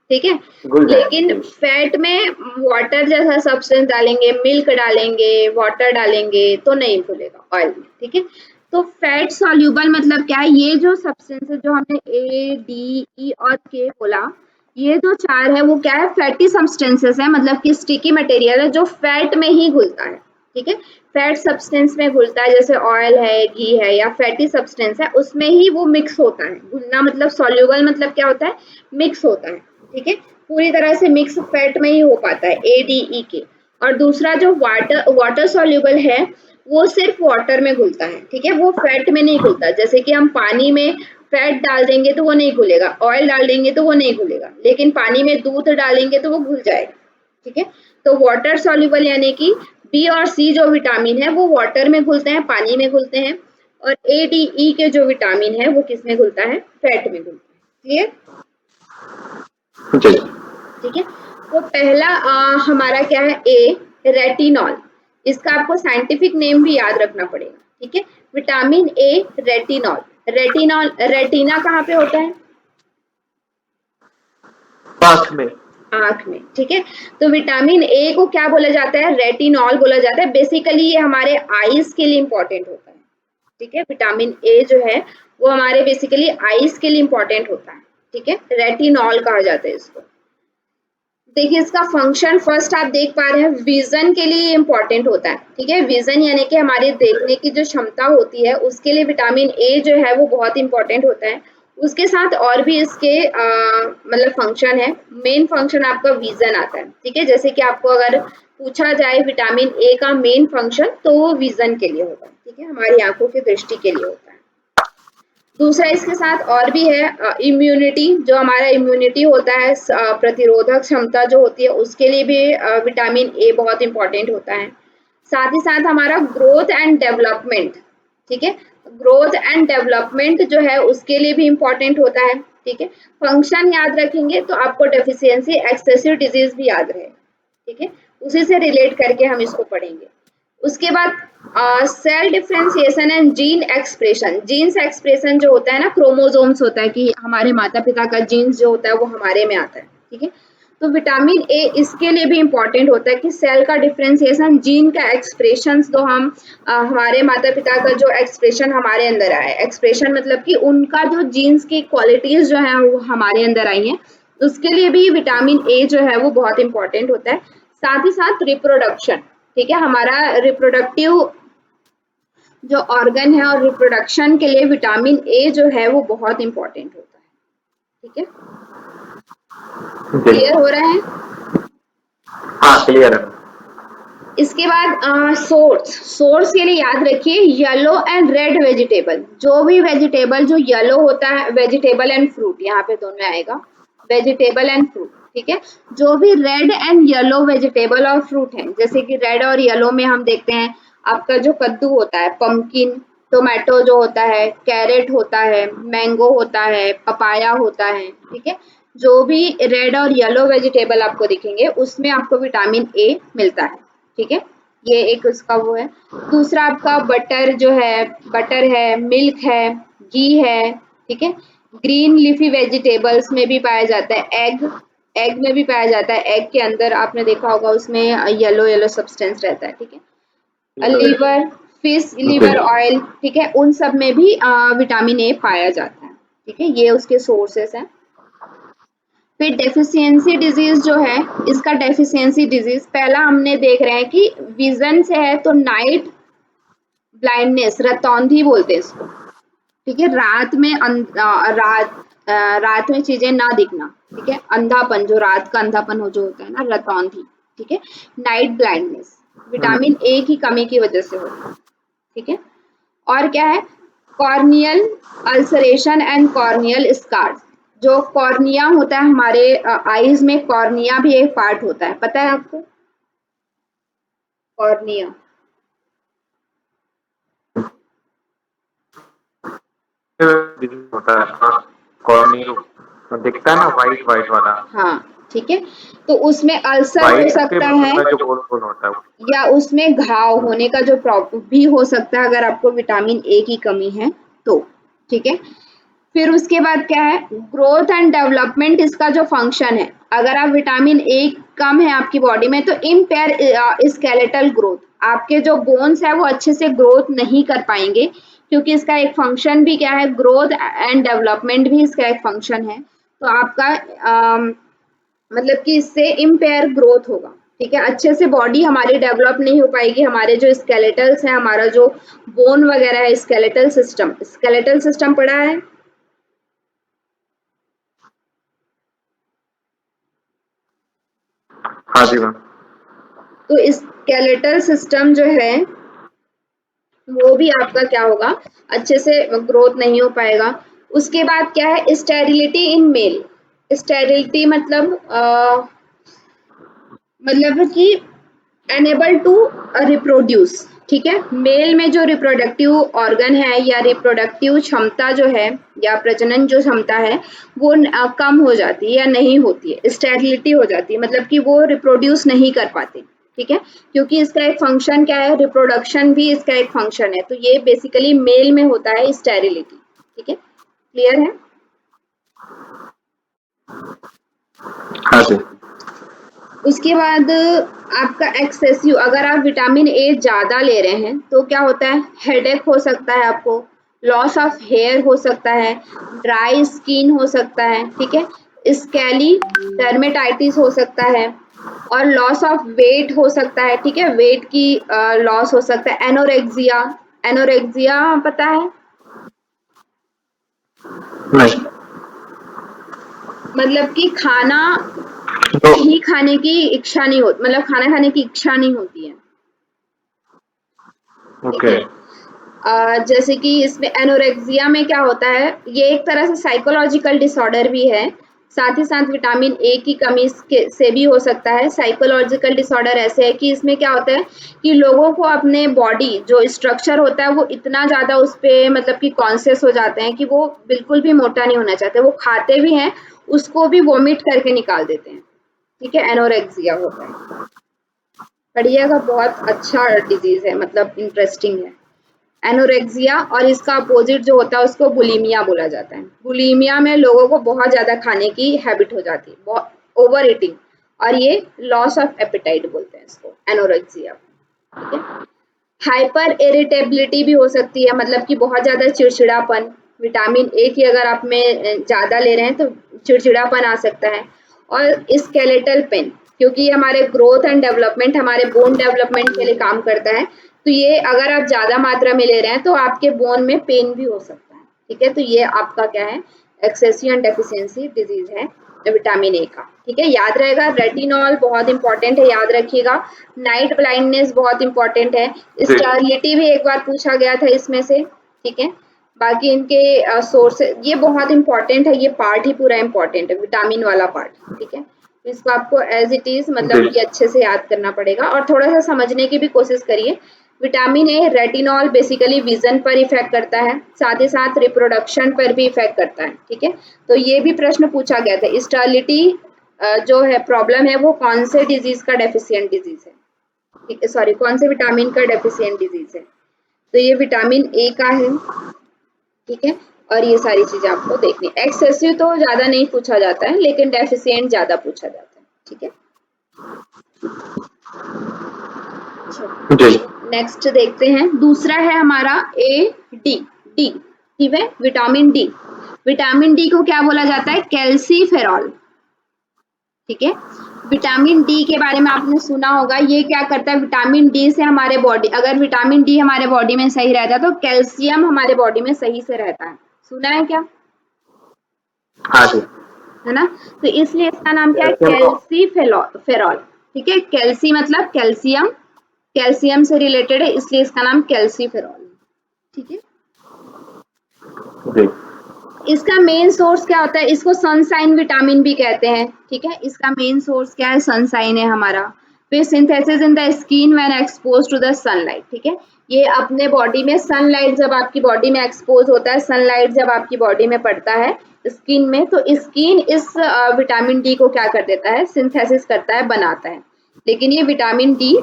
ठीक है, लेकिन फैट में वाटर जैसा सब्सटेंस डालेंगे, मिल्क डालेंगे, वाटर डालेंगे तो नहीं घुलेगा ऑयल में। ठीक है, तो फैट सॉल्यूबल मतलब क्या है, ये जो सब्सटेंस है जो हमने ए डी ई और के बोला, ये जो 4 है वो क्या है, फैटी सब्सटेंसेस है, मतलब कि स्टिकी मटेरियल है जो फैट में ही घुलता है। ठीक है, फैट सब्सटेंस में घुलता है, जैसे ऑयल है, घी है या फैटी सब्सटेंस है, उसमें ही वो मिक्स होता है। घुलना मतलब सॉल्यूबल मतलब क्या होता है, मिक्स होता है। ठीक है, पूरी तरह से मिक्स फैट में ही हो पाता है, ए डी ई के। और दूसरा जो वाटर सॉल्यूबल है वो सिर्फ वाटर में घुलता है। ठीक है, वो फैट में नहीं घुलता। जैसे कि हम पानी में फैट डाल देंगे तो वो नहीं घुलेगा, ऑयल डाल देंगे तो वो नहीं घुलेगा, लेकिन पानी में दूध डालेंगे तो वो घुल जाएगा। ठीक है, तो वाटर सॉल्यूबल यानी कि बी और सी जो विटामिन है वो वाटर में घुलते हैं, पानी में घुलते हैं। और ए डी ई के जो विटामिन है वो किस में घुलता है, फैट में घुलता है। क्लियर, ठीक है। तो पहला हमारा क्या है, ए रेटिनॉल। इसका आपको साइंटिफिक नेम भी याद रखना पड़ेगा। ठीक है, vitamin A retinol. Retinol, retina कहाँ पे होता है, आँख में। आंख में। ठीक है, तो विटामिन ए को क्या बोला जाता है, रेटिनॉल बोला जाता है। बेसिकली ये हमारे आईज के लिए इंपॉर्टेंट होता है। ठीक है, विटामिन ए जो है वो हमारे बेसिकली आईज के लिए इंपॉर्टेंट होता है। ठीक है, रेटिनॉल कहा जाता है इसको। देखिए इसका फंक्शन फर्स्ट आप देख पा रहे हैं, विजन के लिए इंपॉर्टेंट होता है। ठीक है, विजन यानी कि हमारे देखने की जो क्षमता होती है उसके लिए विटामिन ए जो है वो बहुत इंपॉर्टेंट होता है। उसके साथ और भी इसके मतलब फंक्शन है। मेन फंक्शन आपका विजन आता है। ठीक है, जैसे कि आपको अगर पूछा जाए विटामिन ए का मेन फंक्शन तो वो विजन के लिए होगा। ठीक है, हमारी आंखों की दृष्टि के लिए होता है। दूसरा इसके साथ और भी है इम्यूनिटी, जो हमारा इम्यूनिटी होता है, प्रतिरोधक क्षमता जो होती है उसके लिए भी विटामिन ए बहुत इंपॉर्टेंट होता है। साथ ही साथ हमारा ग्रोथ एंड डेवलपमेंट। ठीक है, ग्रोथ एंड डेवलपमेंट जो है उसके लिए भी इंपॉर्टेंट होता है। ठीक है, फंक्शन याद रखेंगे तो आपको डेफिशिएंसी एक्सेसिव डिजीज भी याद रहे। ठीक है, उसी से रिलेट करके हम इसको पढ़ेंगे। उसके बाद cell differentiation and gene expression. Genes expression जो होता है ना, क्रोमोसोम्स होता है कि हमारे माता पिता का जीन्स जो होता है वो हमारे में आता है, ठीक है। तो विटामिन ए इसके लिए भी इम्पोर्टेंट होता है कि सेल का डिफरेंशिएशन, जीन का एक्सप्रेशन, तो हम हमारे माता पिता का जो एक्सप्रेशन हमारे अंदर आया है, एक्सप्रेशन मतलब कि उनका जो जीन्स की क्वालिटीज जो है वो हमारे अंदर आई हैं, उसके लिए भी विटामिन ए जो है वो बहुत इंपॉर्टेंट होता है। साथ ही साथ रिप्रोडक्शन, ठीक है, हमारा रिप्रोडक्टिव जो ऑर्गन है और रिप्रोडक्शन के लिए विटामिन ए जो है वो बहुत इंपॉर्टेंट होता है, ठीक है। क्लियर हो रहा है? हाँ क्लियर है। इसके बाद सोर्स के लिए याद रखिए येलो एंड रेड वेजिटेबल। जो भी वेजिटेबल जो येलो होता है, वेजिटेबल एंड फ्रूट, यहाँ पे दोनों आएगा, वेजिटेबल एंड फ्रूट, ठीक है। जो भी रेड एंड येलो वेजिटेबल और फ्रूट है, जैसे कि रेड और येलो में हम देखते हैं आपका जो कद्दू होता है, पंपकिन, टोमेटो जो होता है, कैरेट होता है, मैंगो होता है, पपाया होता है, ठीक है। जो भी रेड और येलो वेजिटेबल आपको दिखेंगे उसमें आपको विटामिन ए मिलता है, ठीक है। ये एक उसका वो है। दूसरा आपका बटर जो है, बटर है, मिल्क है, घी है, ठीक है। ग्रीन लीफी वेजिटेबल्स में भी पाया जाता है, एग, एग में भी पाया जाता है। एग के अंदर आपने देखा होगा उसमें येलो येलो सब्सटेंस रहता है, ठीक है। लीवर, फिश लीवर ऑयल, ठीक है, उन सब में भी विटामिन ए पाया जाता है, ठीक है। ये उसके सोर्सेस हैं। फिर डेफिशिएंसी डिजीज जो है, इसका डेफिशिएंसी डिजीज पहला हमने देख रहे हैं कि विजन से है तो नाइट ब्लाइंडनेस, रतौंधी बोलते हैं इसको, ठीक है। रात में चीजें ना दिखना, ठीक है, अंधापन, जो रात का अंधापन हो जो होता है ना, रतौंधी, ठीक है। नाइट ब्लाइंडनेस विटामिन ए की कमी की वजह से होता है, ठीक है। और क्या है, corneal ulceration and corneal scars. जो कॉर्निया होता है हमारे आईज में, कॉर्निया भी एक पार्ट होता है, पता है आपको? कॉर्निया, होता है कॉर्नियो, दिखता है ना वाइट वाइट वाला। हाँ, ठीक है। तो उसमें अल्सर हो वाइट के सकता है मतलब जो गोल गोल होता है। या उसमें घाव होने का जो प्रॉब्लम भी हो सकता है अगर आपको विटामिन ए की कमी है तो, ठीक है। फिर उसके बाद क्या है, ग्रोथ एंड डेवलपमेंट इसका जो फंक्शन है, अगर आप विटामिन ए कम है आपकी बॉडी में तो इम्पेयर स्केलेटल ग्रोथ, आपके जो बोन्स है वो अच्छे से ग्रोथ नहीं कर पाएंगे, क्योंकि इसका एक फंक्शन भी क्या है, ग्रोथ एंड डेवलपमेंट भी इसका एक फंक्शन है। तो आपका मतलब कि इससे इम्पेयर ग्रोथ होगा, ठीक है। अच्छे से बॉडी हमारी डेवलप नहीं हो पाएगी, हमारे जो स्केलेटल्स है, हमारा जो बोन वगैरह है, स्केलेटल सिस्टम, स्केलेटल सिस्टम पढ़ा है? हाँ जी मैम। तो स्केलेटल सिस्टम जो है वो भी आपका क्या होगा, अच्छे से ग्रोथ नहीं हो पाएगा। उसके बाद क्या है, स्टेरिलिटी इन मेल। स्टेरिलिटी मतलब कि एनेबल टू रिप्रोड्यूस, ठीक है। मेल में जो रिप्रोडक्टिव ऑर्गन है या रिप्रोडक्टिव क्षमता जो है या प्रजनन जो क्षमता है वो कम हो जाती है या नहीं होती है, स्टेरिलिटी हो जाती है, मतलब कि वो रिप्रोड्यूस नहीं कर पाते, ठीक है। क्योंकि इसका एक फंक्शन क्या है, रिप्रोडक्शन भी इसका एक फंक्शन है, तो ये बेसिकली मेल में होता है स्टेरिलिटी, ठीक है। क्लियर है? हाँ जी। उसके बाद आपका एक्सेसिव, अगर आप विटामिन ए ज़्यादा ले रहे हैं तो क्या होता है, हेडेक हो सकता है आपको, लॉस ऑफ हेयर हो सकता है, ड्राई स्किन हो सकता है, ठीक है, स्कैली डर्मेटाइटिस हो सकता है, और लॉस ऑफ वेट हो सकता है, ठीक है, वेट की लॉस हो सकता है। एनोरेक्सिया, एनोरेक्सिया पता है? नहीं मतलब कि खाना तो ही खाने की इच्छा नहीं होती, मतलब खाना खाने की इच्छा नहीं होती है, ठीक ओके। है। जैसे कि इसमें एनोरेक्सिया में क्या होता है, ये एक तरह से साइकोलॉजिकल डिसऑर्डर भी है, साथ ही साथ विटामिन ए की कमी से भी हो सकता है। साइकोलॉजिकल डिसऑर्डर ऐसे है कि इसमें क्या होता है कि लोगों को अपने बॉडी जो स्ट्रक्चर होता है वो इतना ज़्यादा उस पर मतलब कि कॉन्शियस हो जाते हैं कि वो बिल्कुल भी मोटा नहीं होना चाहते, वो खाते भी हैं उसको भी वोमिट करके निकाल देते हैं, ठीक है, एनोरेक्सिया होता है। पढ़िएगा, बहुत अच्छा डिजीज है, मतलब इंटरेस्टिंग है एनोरेक्सिया। और इसका अपोजिट जो होता है उसको बुलिमिया बोला जाता है। बुलिमिया में लोगों को बहुत ज्यादा खाने की हैबिट हो जाती है, बहुत ओवर ईटिंग, और ये लॉस ऑफ एपेटाइट बोलते हैं इसको, एनोरेक्सिया। ठीक है। हाइपर इरिटेबिलिटी भी हो सकती है, मतलब कि बहुत ज्यादा चिड़चिड़ापन, विटामिन ए की अगर आप में ज्यादा ले रहे हैं तो चिड़चिड़ापन आ सकता है। और स्केलेटल पेन, क्योंकि ये हमारे ग्रोथ एंड डेवलपमेंट, हमारे बोन डेवलपमेंट के लिए काम करता है, तो ये अगर आप ज्यादा मात्रा में ले रहे हैं तो आपके बोन में पेन भी हो सकता है। ठीक है, तो ये आपका क्या है, एक्सेसिव एंड डेफिशिएंसी डिजीज है विटामिन ए का। ठीक है, याद रहेगा, रेटिनॉल बहुत इंपॉर्टेंट है, याद रखिएगा। नाइट ब्लाइंडनेस बहुत इंपॉर्टेंट है। जी स्टर्लिटी भी एक बार पूछा गया था इसमें से। ठीक है, बाकी इनके सोर्स, ये बहुत इंपॉर्टेंट है, ये पार्ट ही पूरा इंपॉर्टेंट है, विटामिन वाला पार्ट। ठीक है, तो इसको आपको एज इट इज मतलब जी कि अच्छे से याद करना पड़ेगा, और थोड़ा सा समझने की भी कोशिश करिए। Vitamin A, retinol basically vision पर इफेक्ट करता है, साथ ही साथ रिप्रोडक्शन पर भी इफेक्ट करता है। ठीक है, तो ये भी प्रश्न पूछा गया था, स्टर्लिटी जो है प्रॉब्लम है वो कौन से डिजीज का डेफिशिएंट डिजीज है, सॉरी कौन से विटामिन का डेफिशिएंट डिजीज है, तो ये विटामिन ए का है। ठीक है, और ये सारी चीजें आपको देखनी, एक्सेसिव तो ज्यादा नहीं पूछा जाता है, लेकिन डेफिशिएंट ज्यादा पूछा जाता है। ठीक है, जी नेक्स्ट देखते हैं, दूसरा है हमारा ए डी। डी, ठीक है, विटामिन डी। विटामिन डी को क्या बोला जाता है, कैल्सीफेरॉल। ठीक है, विटामिन डी के बारे में आपने सुना होगा, ये क्या करता है, विटामिन डी से हमारे बॉडी, अगर विटामिन डी हमारे बॉडी में सही रहता है तो कैल्शियम हमारे बॉडी में सही से रहता है। सुना है क्या, हाँ जी है ना, तो इसलिए इसका नाम क्या है, कैल्शियम को कैल्सीफेरॉल। ठीक है, कैल्सी मतलब कैल्शियम, कैल्शियम से रिलेटेड है, इसलिए इसका नाम कैल्सीफेरॉल है। ठीक है, जी इसका मेन सोर्स क्या होता है, इसको सनसाइन विटामिन भी कहते हैं। ठीक है, इसका मेन सोर्स क्या है, सनसाइन है हमारा। फिर synthesis in the skin when expose to the sunlight. ठीक है, ये अपने बॉडी में सनलाइट जब आपकी बॉडी में एक्सपोज होता है, सनलाइट जब आपकी बॉडी में पड़ता है स्किन में, तो स्किन इस विटामिन डी को क्या कर देता है, सिंथेसिस करता है, बनाता है। लेकिन ये विटामिन डी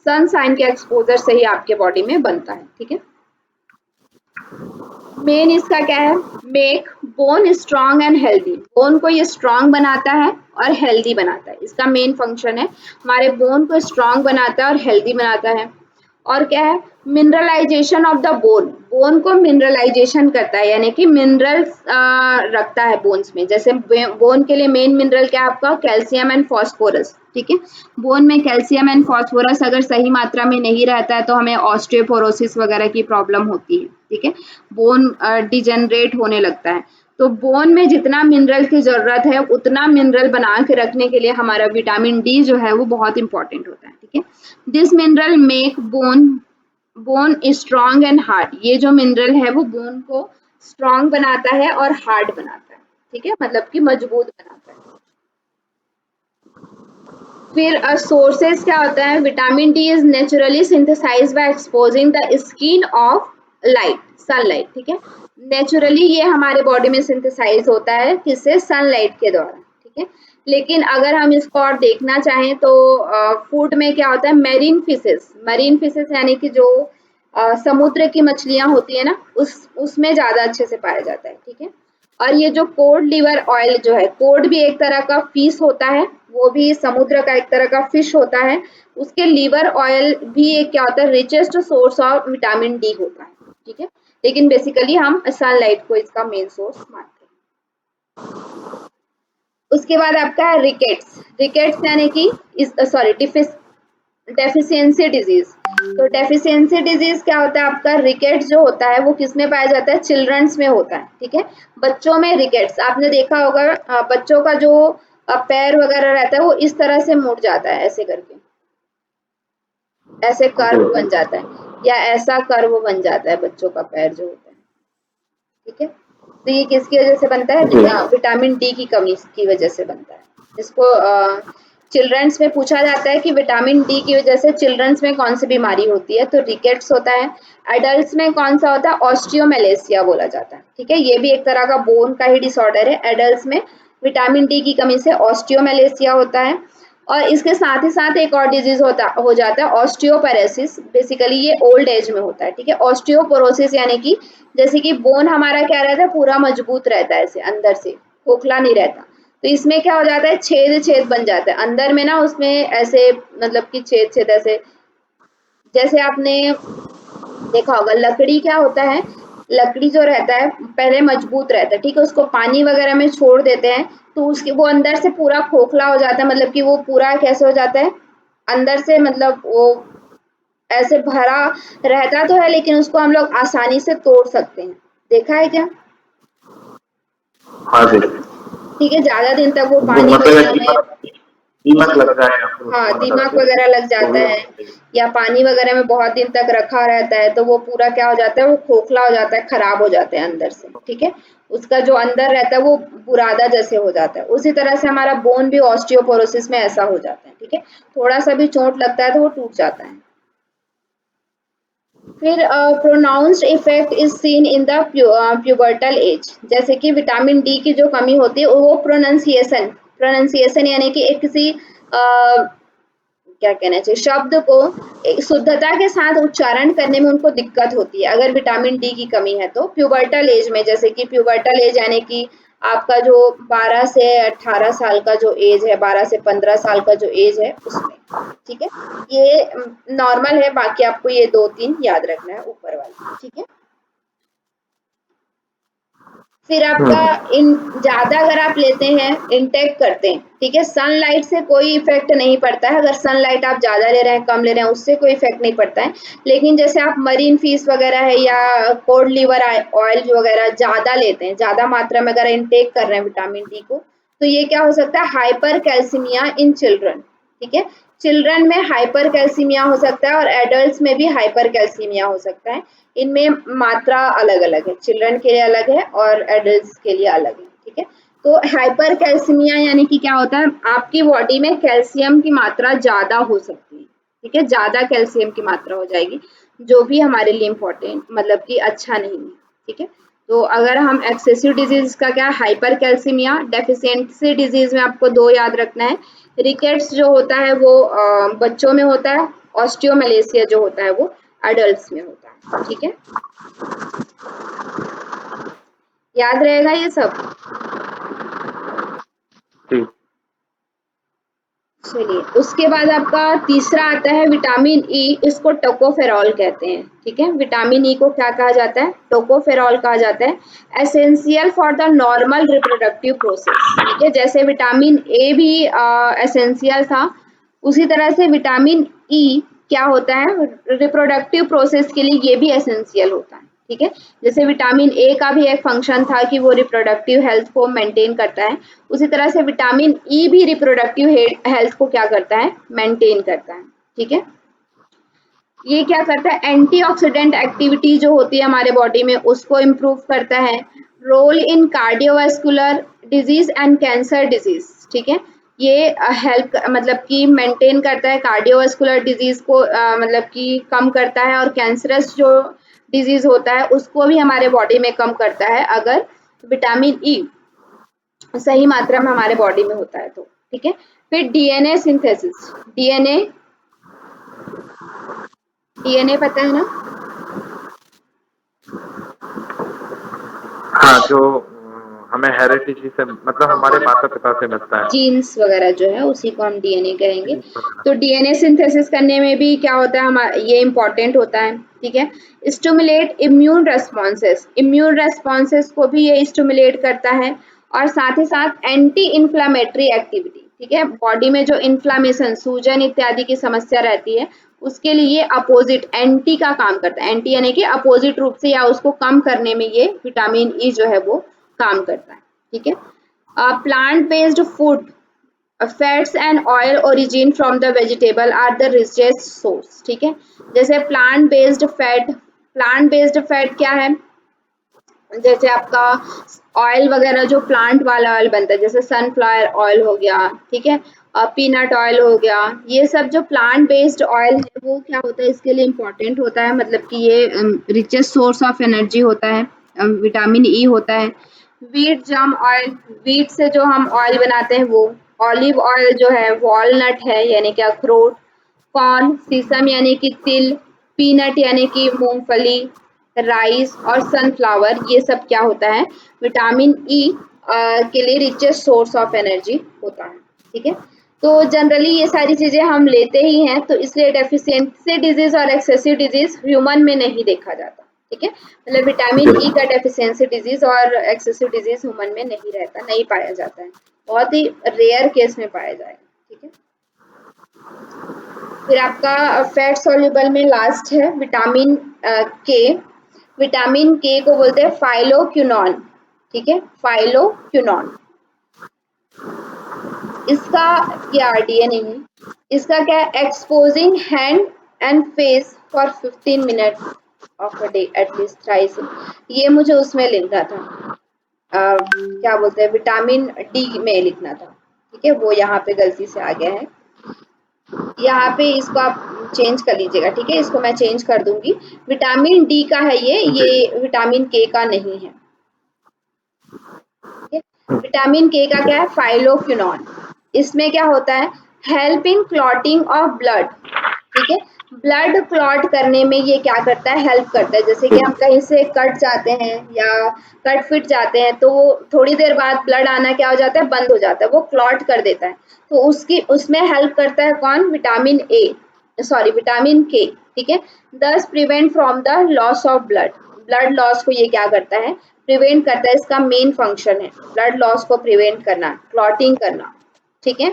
सनसाइन के एक्सपोजर से ही आपके बॉडी में बनता है। ठीक है, मेन इसका क्या है, make bone strong and healthy. Bone को ये स्ट्रॉन्ग बनाता है और हेल्दी बनाता है, इसका मेन फंक्शन है, हमारे बोन को स्ट्रॉन्ग बनाता है और हेल्दी बनाता है। और क्या है, mineralization of the bone, bone को मिनरलाइजेशन करता है, यानी कि मिनरल्स रखता है बोन्स में। जैसे बोन के लिए मेन मिनरल क्या है आपका, कैल्शियम एंड फॉस्फोरस। ठीक है, बोन में कैल्शियम एंड फॉस्फोरस अगर सही मात्रा में नहीं रहता है तो हमें ऑस्टियोपोरोसिस वगैरह की प्रॉब्लम होती है। ठीक है, बोन डिजेनरेट होने लगता है। तो बोन में जितना मिनरल की जरूरत है उतना मिनरल बना के रखने के लिए हमारा विटामिन डी जो है वो बहुत इंपॉर्टेंट होता है। ठीक है, this mineral make bone bone strong and hard. ये जो मिनरल है वो बोन को स्ट्रॉन्ग बनाता है और हार्ड बनाता है। ठीक है, मतलब कि मजबूत बनाता है। फिर सोर्सेस क्या होता है, vitamin D is naturally synthesize by exposing the skin of light, sunlight. ठीक है, नेचुरली ये हमारे बॉडी में सिंथेसाइज होता है, किससे, सनलाइट के द्वारा। ठीक है, लेकिन अगर हम इसको और देखना चाहें तो फूड में क्या होता है, मरीन फिशेस यानी कि जो समुद्र की मछलियां होती है ना, उसमें ज्यादा अच्छे से पाया जाता है। ठीक है, और ये जो कोड लिवर ऑयल जो है, कोड भी एक तरह का फिश होता है, वो भी समुद्र का एक तरह का फिश होता है, उसके लिवर ऑयल भी एक क्या होता है, richest source of vitamin D होता है। ठीक है, लेकिन बेसिकली हम सनलाइट को इसका मेन सोर्स मानते हैं। उसके बाद आपका है रिकेट्स। रिकेट्स यानी कि सॉरी डेफिशिएंसी डिजीज। तो डेफिशिएंसी डिजीज क्या होता है आपका, रिकेट्स जो होता है वो किस में पाया जाता है, चिल्ड्रंस में होता है। ठीक है, बच्चों में रिकेट्स आपने देखा होगा, बच्चों का जो पैर वगैरह रहता है वो इस तरह से मुड़ जाता है, ऐसे करके, ऐसे कर्व बन जाता है, या ऐसा कर्व बन जाता है बच्चों का पैर जो होता है। ठीक है, तो ये किसकी वजह से बनता है, जी विटामिन डी की कमी की वजह से बनता है। इसको चिल्ड्रंस में पूछा जाता है कि विटामिन डी की वजह से चिल्ड्रंस में कौन सी बीमारी होती है, तो रिकेट्स होता है। एडल्ट्स में कौन सा होता है, ऑस्टियोमेलेसिया बोला जाता है। ठीक है, ये भी एक तरह का बोन का ही डिसऑर्डर है। एडल्ट्स में विटामिन डी की कमी से ऑस्टियोमेलेसिया होता है। और इसके साथ ही साथ एक और डिजीज हो जाता है ऑस्टियोपेरोसिस। बेसिकली ये ओल्ड एज में होता है, ठीक है। ऑस्टियोपोरोसिस यानी कि जैसे कि बोन हमारा क्या रहता है, पूरा मजबूत रहता है, ऐसे अंदर से खोखला नहीं रहता। तो इसमें क्या हो जाता है, छेद छेद बन जाता है अंदर में ना, उसमें ऐसे मतलब कि छेद छेद ऐसे, जैसे आपने देखा होगा लकड़ी क्या होता है, लकड़ी जो रहता है पहले मजबूत रहता है, ठीक है, उसको पानी वगैरह में छोड़ देते हैं तो उसके वो अंदर से पूरा खोखला हो जाता है, मतलब कि वो पूरा कैसे हो जाता है अंदर से, मतलब वो ऐसे भरा रहता तो है लेकिन उसको हम लोग आसानी से तोड़ सकते हैं। देखा है क्या? हाँ जी। ठीक है, ज्यादा दिन तक वो वो पानी मतलब वगैरह में, दीमक लग जाए या फिर हाँ उसको मतलब दीमक कि वगैरह लग तो जाता भी है या पानी वगैरह में बहुत दिन तक रखा रहता है तो वो पूरा क्या हो जाता है, वो खोखला हो जाता है, खराब हो जाता है अंदर से, ठीक है। उसका जो अंदर रहता है वो बुरादा जैसे हो जाता है। उसी तरह से हमारा बोन भी ऑस्टियोपोरोसिस में ऐसा हो जाता है, ठीक है। थोड़ा सा भी चोट लगता है तो वो टूट जाता है। फिर pronounced effect is seen in the pubertal age. जैसे कि विटामिन डी की जो कमी होती है वो प्रोनाउंसिएशन, प्रोनाउंसिएशन यानी कि एक किसी क्या कहना चाहिए, शब्द को एक शुद्धता के साथ उच्चारण करने में उनको दिक्कत होती है अगर विटामिन डी की कमी है तो। प्यूबर्टल एज में, जैसे कि प्यूबर्टल एज यानी कि आपका जो 12 से 18 साल का जो एज है, 12 से 15 साल का जो एज है उसमें, ठीक है। ये नॉर्मल है, बाकी आपको ये 2-3 याद रखना है ऊपर वाले, ठीक है। फिर आपका इन ज्यादा अगर आप लेते हैं, इनटेक करते हैं, ठीक है, सनलाइट से कोई इफेक्ट नहीं पड़ता है। अगर सनलाइट आप ज्यादा ले रहे हैं, कम ले रहे हैं, उससे कोई इफेक्ट नहीं पड़ता है। लेकिन जैसे आप मरीन फिश वगैरह है या कोड लीवर ऑयल वगैरह ज्यादा लेते हैं, ज्यादा मात्रा में अगर इनटेक कर रहे हैं विटामिन डी को, तो ये क्या हो सकता है, हाइपर कैल्सीमिया इन चिल्ड्रन, ठीक है। चिल्ड्रन में हाइपर कैल्सीमिया हो सकता है और एडल्ट्स में भी हाइपर कैल्सीमिया हो सकता है। इनमें मात्रा अलग अलग है, चिल्ड्रन के लिए अलग है और एडल्ट्स के लिए अलग है, ठीक है। तो हाइपर कैल्सीमिया यानी कि क्या होता है, आपकी बॉडी में कैल्शियम की मात्रा ज्यादा हो सकती है, ठीक है, ज्यादा कैल्शियम की मात्रा हो जाएगी, जो भी हमारे लिए इम्पोर्टेंट मतलब कि अच्छा नहीं है, ठीक है। तो अगर हम एक्सेसिव डिजीज का क्या, हाइपर कैल्सीमिया, डेफिशिएंसी डिजीज में आपको 2 याद रखना है। रिकेट्स जो होता है वो बच्चों में होता है, ऑस्टियोमलेशिया जो होता है वो एडल्ट्स में होता है, ठीक है। याद रहेगा ये सब। जी। चलिए, उसके बाद आपका तीसरा आता है विटामिन ई, इसको टोकोफेरॉल कहते हैं, ठीक है। विटामिन ई को क्या कहा जाता है, टोकोफेरॉल कहा जाता है। Essential for the normal reproductive process, ठीक है। जैसे विटामिन ए भी एसेंशियल था, उसी तरह से विटामिन ई क्या होता है, रिप्रोडक्टिव प्रोसेस के लिए ये भी एसेंशियल होता है, ठीक है। जैसे विटामिन ए का भी एक फंक्शन था कि वो रिप्रोडक्टिव हेल्थ को मेंटेन करता है, उसी तरह से विटामिन ई भी रिप्रोडक्टिव हेल्थ को क्या करता है, मेंटेन करता है, ठीक है। ये क्या करता है, एंटीऑक्सीडेंट एक्टिविटी जो होती है हमारे बॉडी में उसको इम्प्रूव करता है। Role in cardiovascular disease and cancer disease, ठीक है। ये हेल्प मतलब कि मेंटेन करता है कार्डियोवास्कुलर डिजीज को, मतलब कि कम करता है, और कैंसरस जो डिजीज होता है उसको भी हमारे बॉडी में कम करता है अगर विटामिन ई सही मात्रा में हमारे बॉडी में होता है तो, ठीक है। फिर डीएनए सिंथेसिस, डीएनए, डीएनए पता है ना? हाँ, जो हमें हेरिडिटी से मतलब हमारे माता-पिता से मिलता है। जीन्स वगैरह जो है उसी को हम डीएनए कहेंगे। जीन्स वगैरह। तो डीएनए सिंथेसिस करने में भी क्या होता है, हमारा ये इम्पोर्टेंट होता है, ठीक है। Stimulate immune responses, immune responses को भी ये स्टिमुलेट करता है, और साथ ही साथ एंटी इन्फ्लामेटरी एक्टिविटी, ठीक है। बॉडी में जो इन्फ्लामेशन, सूजन इत्यादि की समस्या रहती है उसके लिए अपोजिट एंटी का काम करता है। एंटी यानी कि अपोजिट रूप से या उसको कम करने में ये विटामिन ई जो है वो काम करता है, ठीक है। Plant based food, fats and oil origin from the vegetable are the richest source, ठीक है। जैसे plant based fat, plant based fat क्या है, जैसे आपका ऑयल वगैरह जो प्लांट वाला ऑयल बनता है, जैसे सनफ्लावर ऑयल हो गया, ठीक है, पीनट ऑयल हो गया, ये सब जो प्लांट बेस्ड ऑयल है वो क्या होता है, इसके लिए इम्पोर्टेंट होता है, मतलब कि ये रिचेस्ट सोर्स ऑफ एनर्जी होता है, विटामिन ई होता है। व्हीट जर्म ऑयल, व्हीट से जो हम ऑयल बनाते हैं वो, ऑलिव ऑयल जो है, वॉलनट है यानी कि अखरोट, कॉर्न, सीसम यानी कि तिल, पीनट यानी कि मूंगफली, राइस और सनफ्लावर, ये सब क्या होता है, विटामिन ई के लिए रिचेस्ट सोर्स ऑफ एनर्जी होता है। ठीक है, तो जनरली ये सारी चीजें हम लेते ही हैं, तो इसलिए डेफिशिएंसी डिजीज और एक्सेसिव डिजीज ह्यूमन में नहीं देखा जाता। ठीक है, मतलब विटामिन ई का डेफिशिएंसी डिजीज और एक्सेसिव डिजीज ह्यूमन में नहीं रहता, नहीं पाया जाता है, बहुत ही रेयर केस में पाया जाएगा। ठीक है, फिर आपका फैट सॉल्युबल में लास्ट है विटामिन के। विटामिन के को बोलते हैं फाइलोक्विनोन। ठीक है, फाइलोक्विनोन, इसका ये आरडीए नहीं है, इसका क्या है, exposing hand and face for 15 minute of a day at least thrice, ये मुझे उसमें लिखना था, क्या बोलते हैं, विटामिन डी में लिखना था। ठीक है, वो यहाँ पे गलती से आ गया है, यहाँ पे इसको आप चेंज कर लीजिएगा। ठीक है, इसको मैं चेंज कर दूंगी, विटामिन डी का है ये विटामिन के का नहीं है। ठीक है, विटामिन के का क्या है, फाइलोक्विनोन, इसमें क्या होता है, हेल्पिंग क्लॉटिंग ऑफ ब्लड। ठीक है, ब्लड क्लॉट करने में ये क्या करता है, हेल्प करता है। जैसे कि हम कहीं से कट जाते हैं या कट फिट जाते हैं, तो थोड़ी देर बाद ब्लड आना क्या हो जाता है, बंद हो जाता है, वो क्लॉट कर देता है, तो उसकी उसमें हेल्प करता है कौन, विटामिन ए, सॉरी विटामिन के। ठीक है, दस prevent from the loss of blood, blood loss को ये क्या करता है, प्रिवेंट करता है, इसका मेन फंक्शन है ब्लड लॉस को प्रिवेंट करना, क्लॉटिंग करना। ठीक है,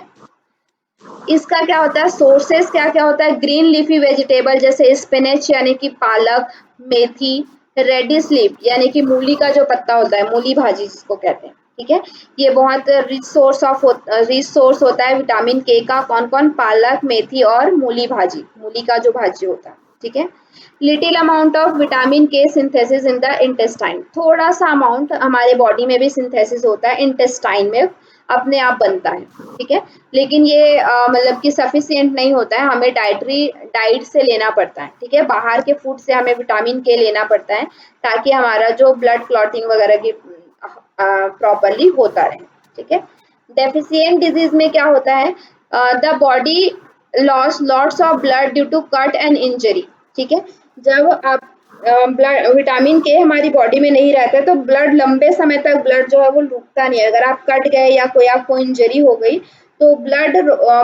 इसका क्या होता है, सोर्सेस क्या क्या होता है, ग्रीन लीफी वेजिटेबल जैसे स्पिनच यानी कि पालक, मेथी, रेडिश लीफ यानी कि मूली का जो पत्ता होता है, मूली भाजी जिसको कहते हैं। ठीक है, ये बहुत रिच सोर्स होता है विटामिन के का, कौन कौन, पालक, मेथी और मूली भाजी, मूली का जो भाजी होता है। ठीक है, लिटिल अमाउंट ऑफ विटामिन के सिंथेसिस इन द इंटेस्टाइन, थोड़ा सा अमाउंट हमारे बॉडी में भी सिंथेसिस होता है, इंटेस्टाइन में अपने आप बनता है। ठीक है, लेकिन ये मतलब कि सफिशिएंट नहीं होता है, हमें डाइट से लेना पड़ता है। ठीक है, बाहर के फूड से हमें विटामिन के लेना पड़ता है, ताकि हमारा जो ब्लड क्लॉटिंग वगैरह की प्रॉपरली होता रहे। ठीक है, डेफिशिएंट डिजीज में क्या होता है, the body loss lots of blood due to cut and injury. ठीक है, जब आप ब्लड विटामिन के हमारी बॉडी में नहीं रहता है, तो ब्लड लंबे समय तक ब्लड जो है वो रुकता नहीं है, अगर आप कट गए या कोई आपको इंजरी हो गई, तो ब्लड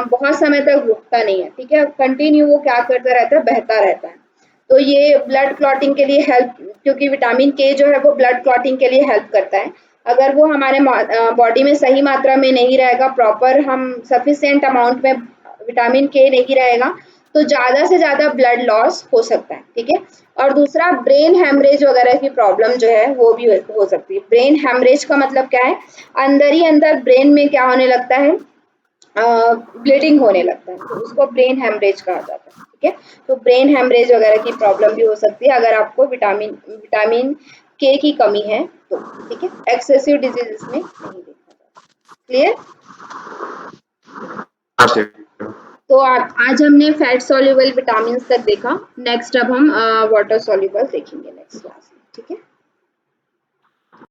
बहुत समय तक रुकता नहीं है। ठीक है, कंटिन्यू वो क्या करता रहता है, बहता रहता है, तो ये ब्लड क्लॉटिंग के लिए हेल्प, क्योंकि विटामिन के जो है वो ब्लड क्लॉटिंग के लिए हेल्प करता है। अगर वो हमारे बॉडी में सही मात्रा में नहीं रहेगा, प्रॉपर हम सफिशिएंट अमाउंट में विटामिन के नहीं रहेगा, तो ज़्यादा से ज़्यादा ब्लड लॉस हो सकता है। ठीक है, और दूसरा ब्रेन हेमरेज वगैरह की प्रॉब्लम जो है वो भी हो सकती है। ब्रेन हेमरेज का मतलब क्या है, अंदर ही अंदर ब्रेन में क्या होने लगता है, ब्लीडिंग होने लगता है, तो उसको ब्रेन हेमरेज कहा जाता है। ठीक है, तो ब्रेन हेमरेज वगैरह की प्रॉब्लम भी हो सकती है अगर आपको विटामिन के की कमी है तो। ठीक है, एक्सेसिव डिजीज इसमें नहीं देखा जाता। क्लियर? तो आज हमने फैट सॉल्युबल विटामिन तक देखा, नेक्स्ट अब हम वाटर सॉल्युबल देखेंगे नेक्स्ट क्लास में। ठीक है।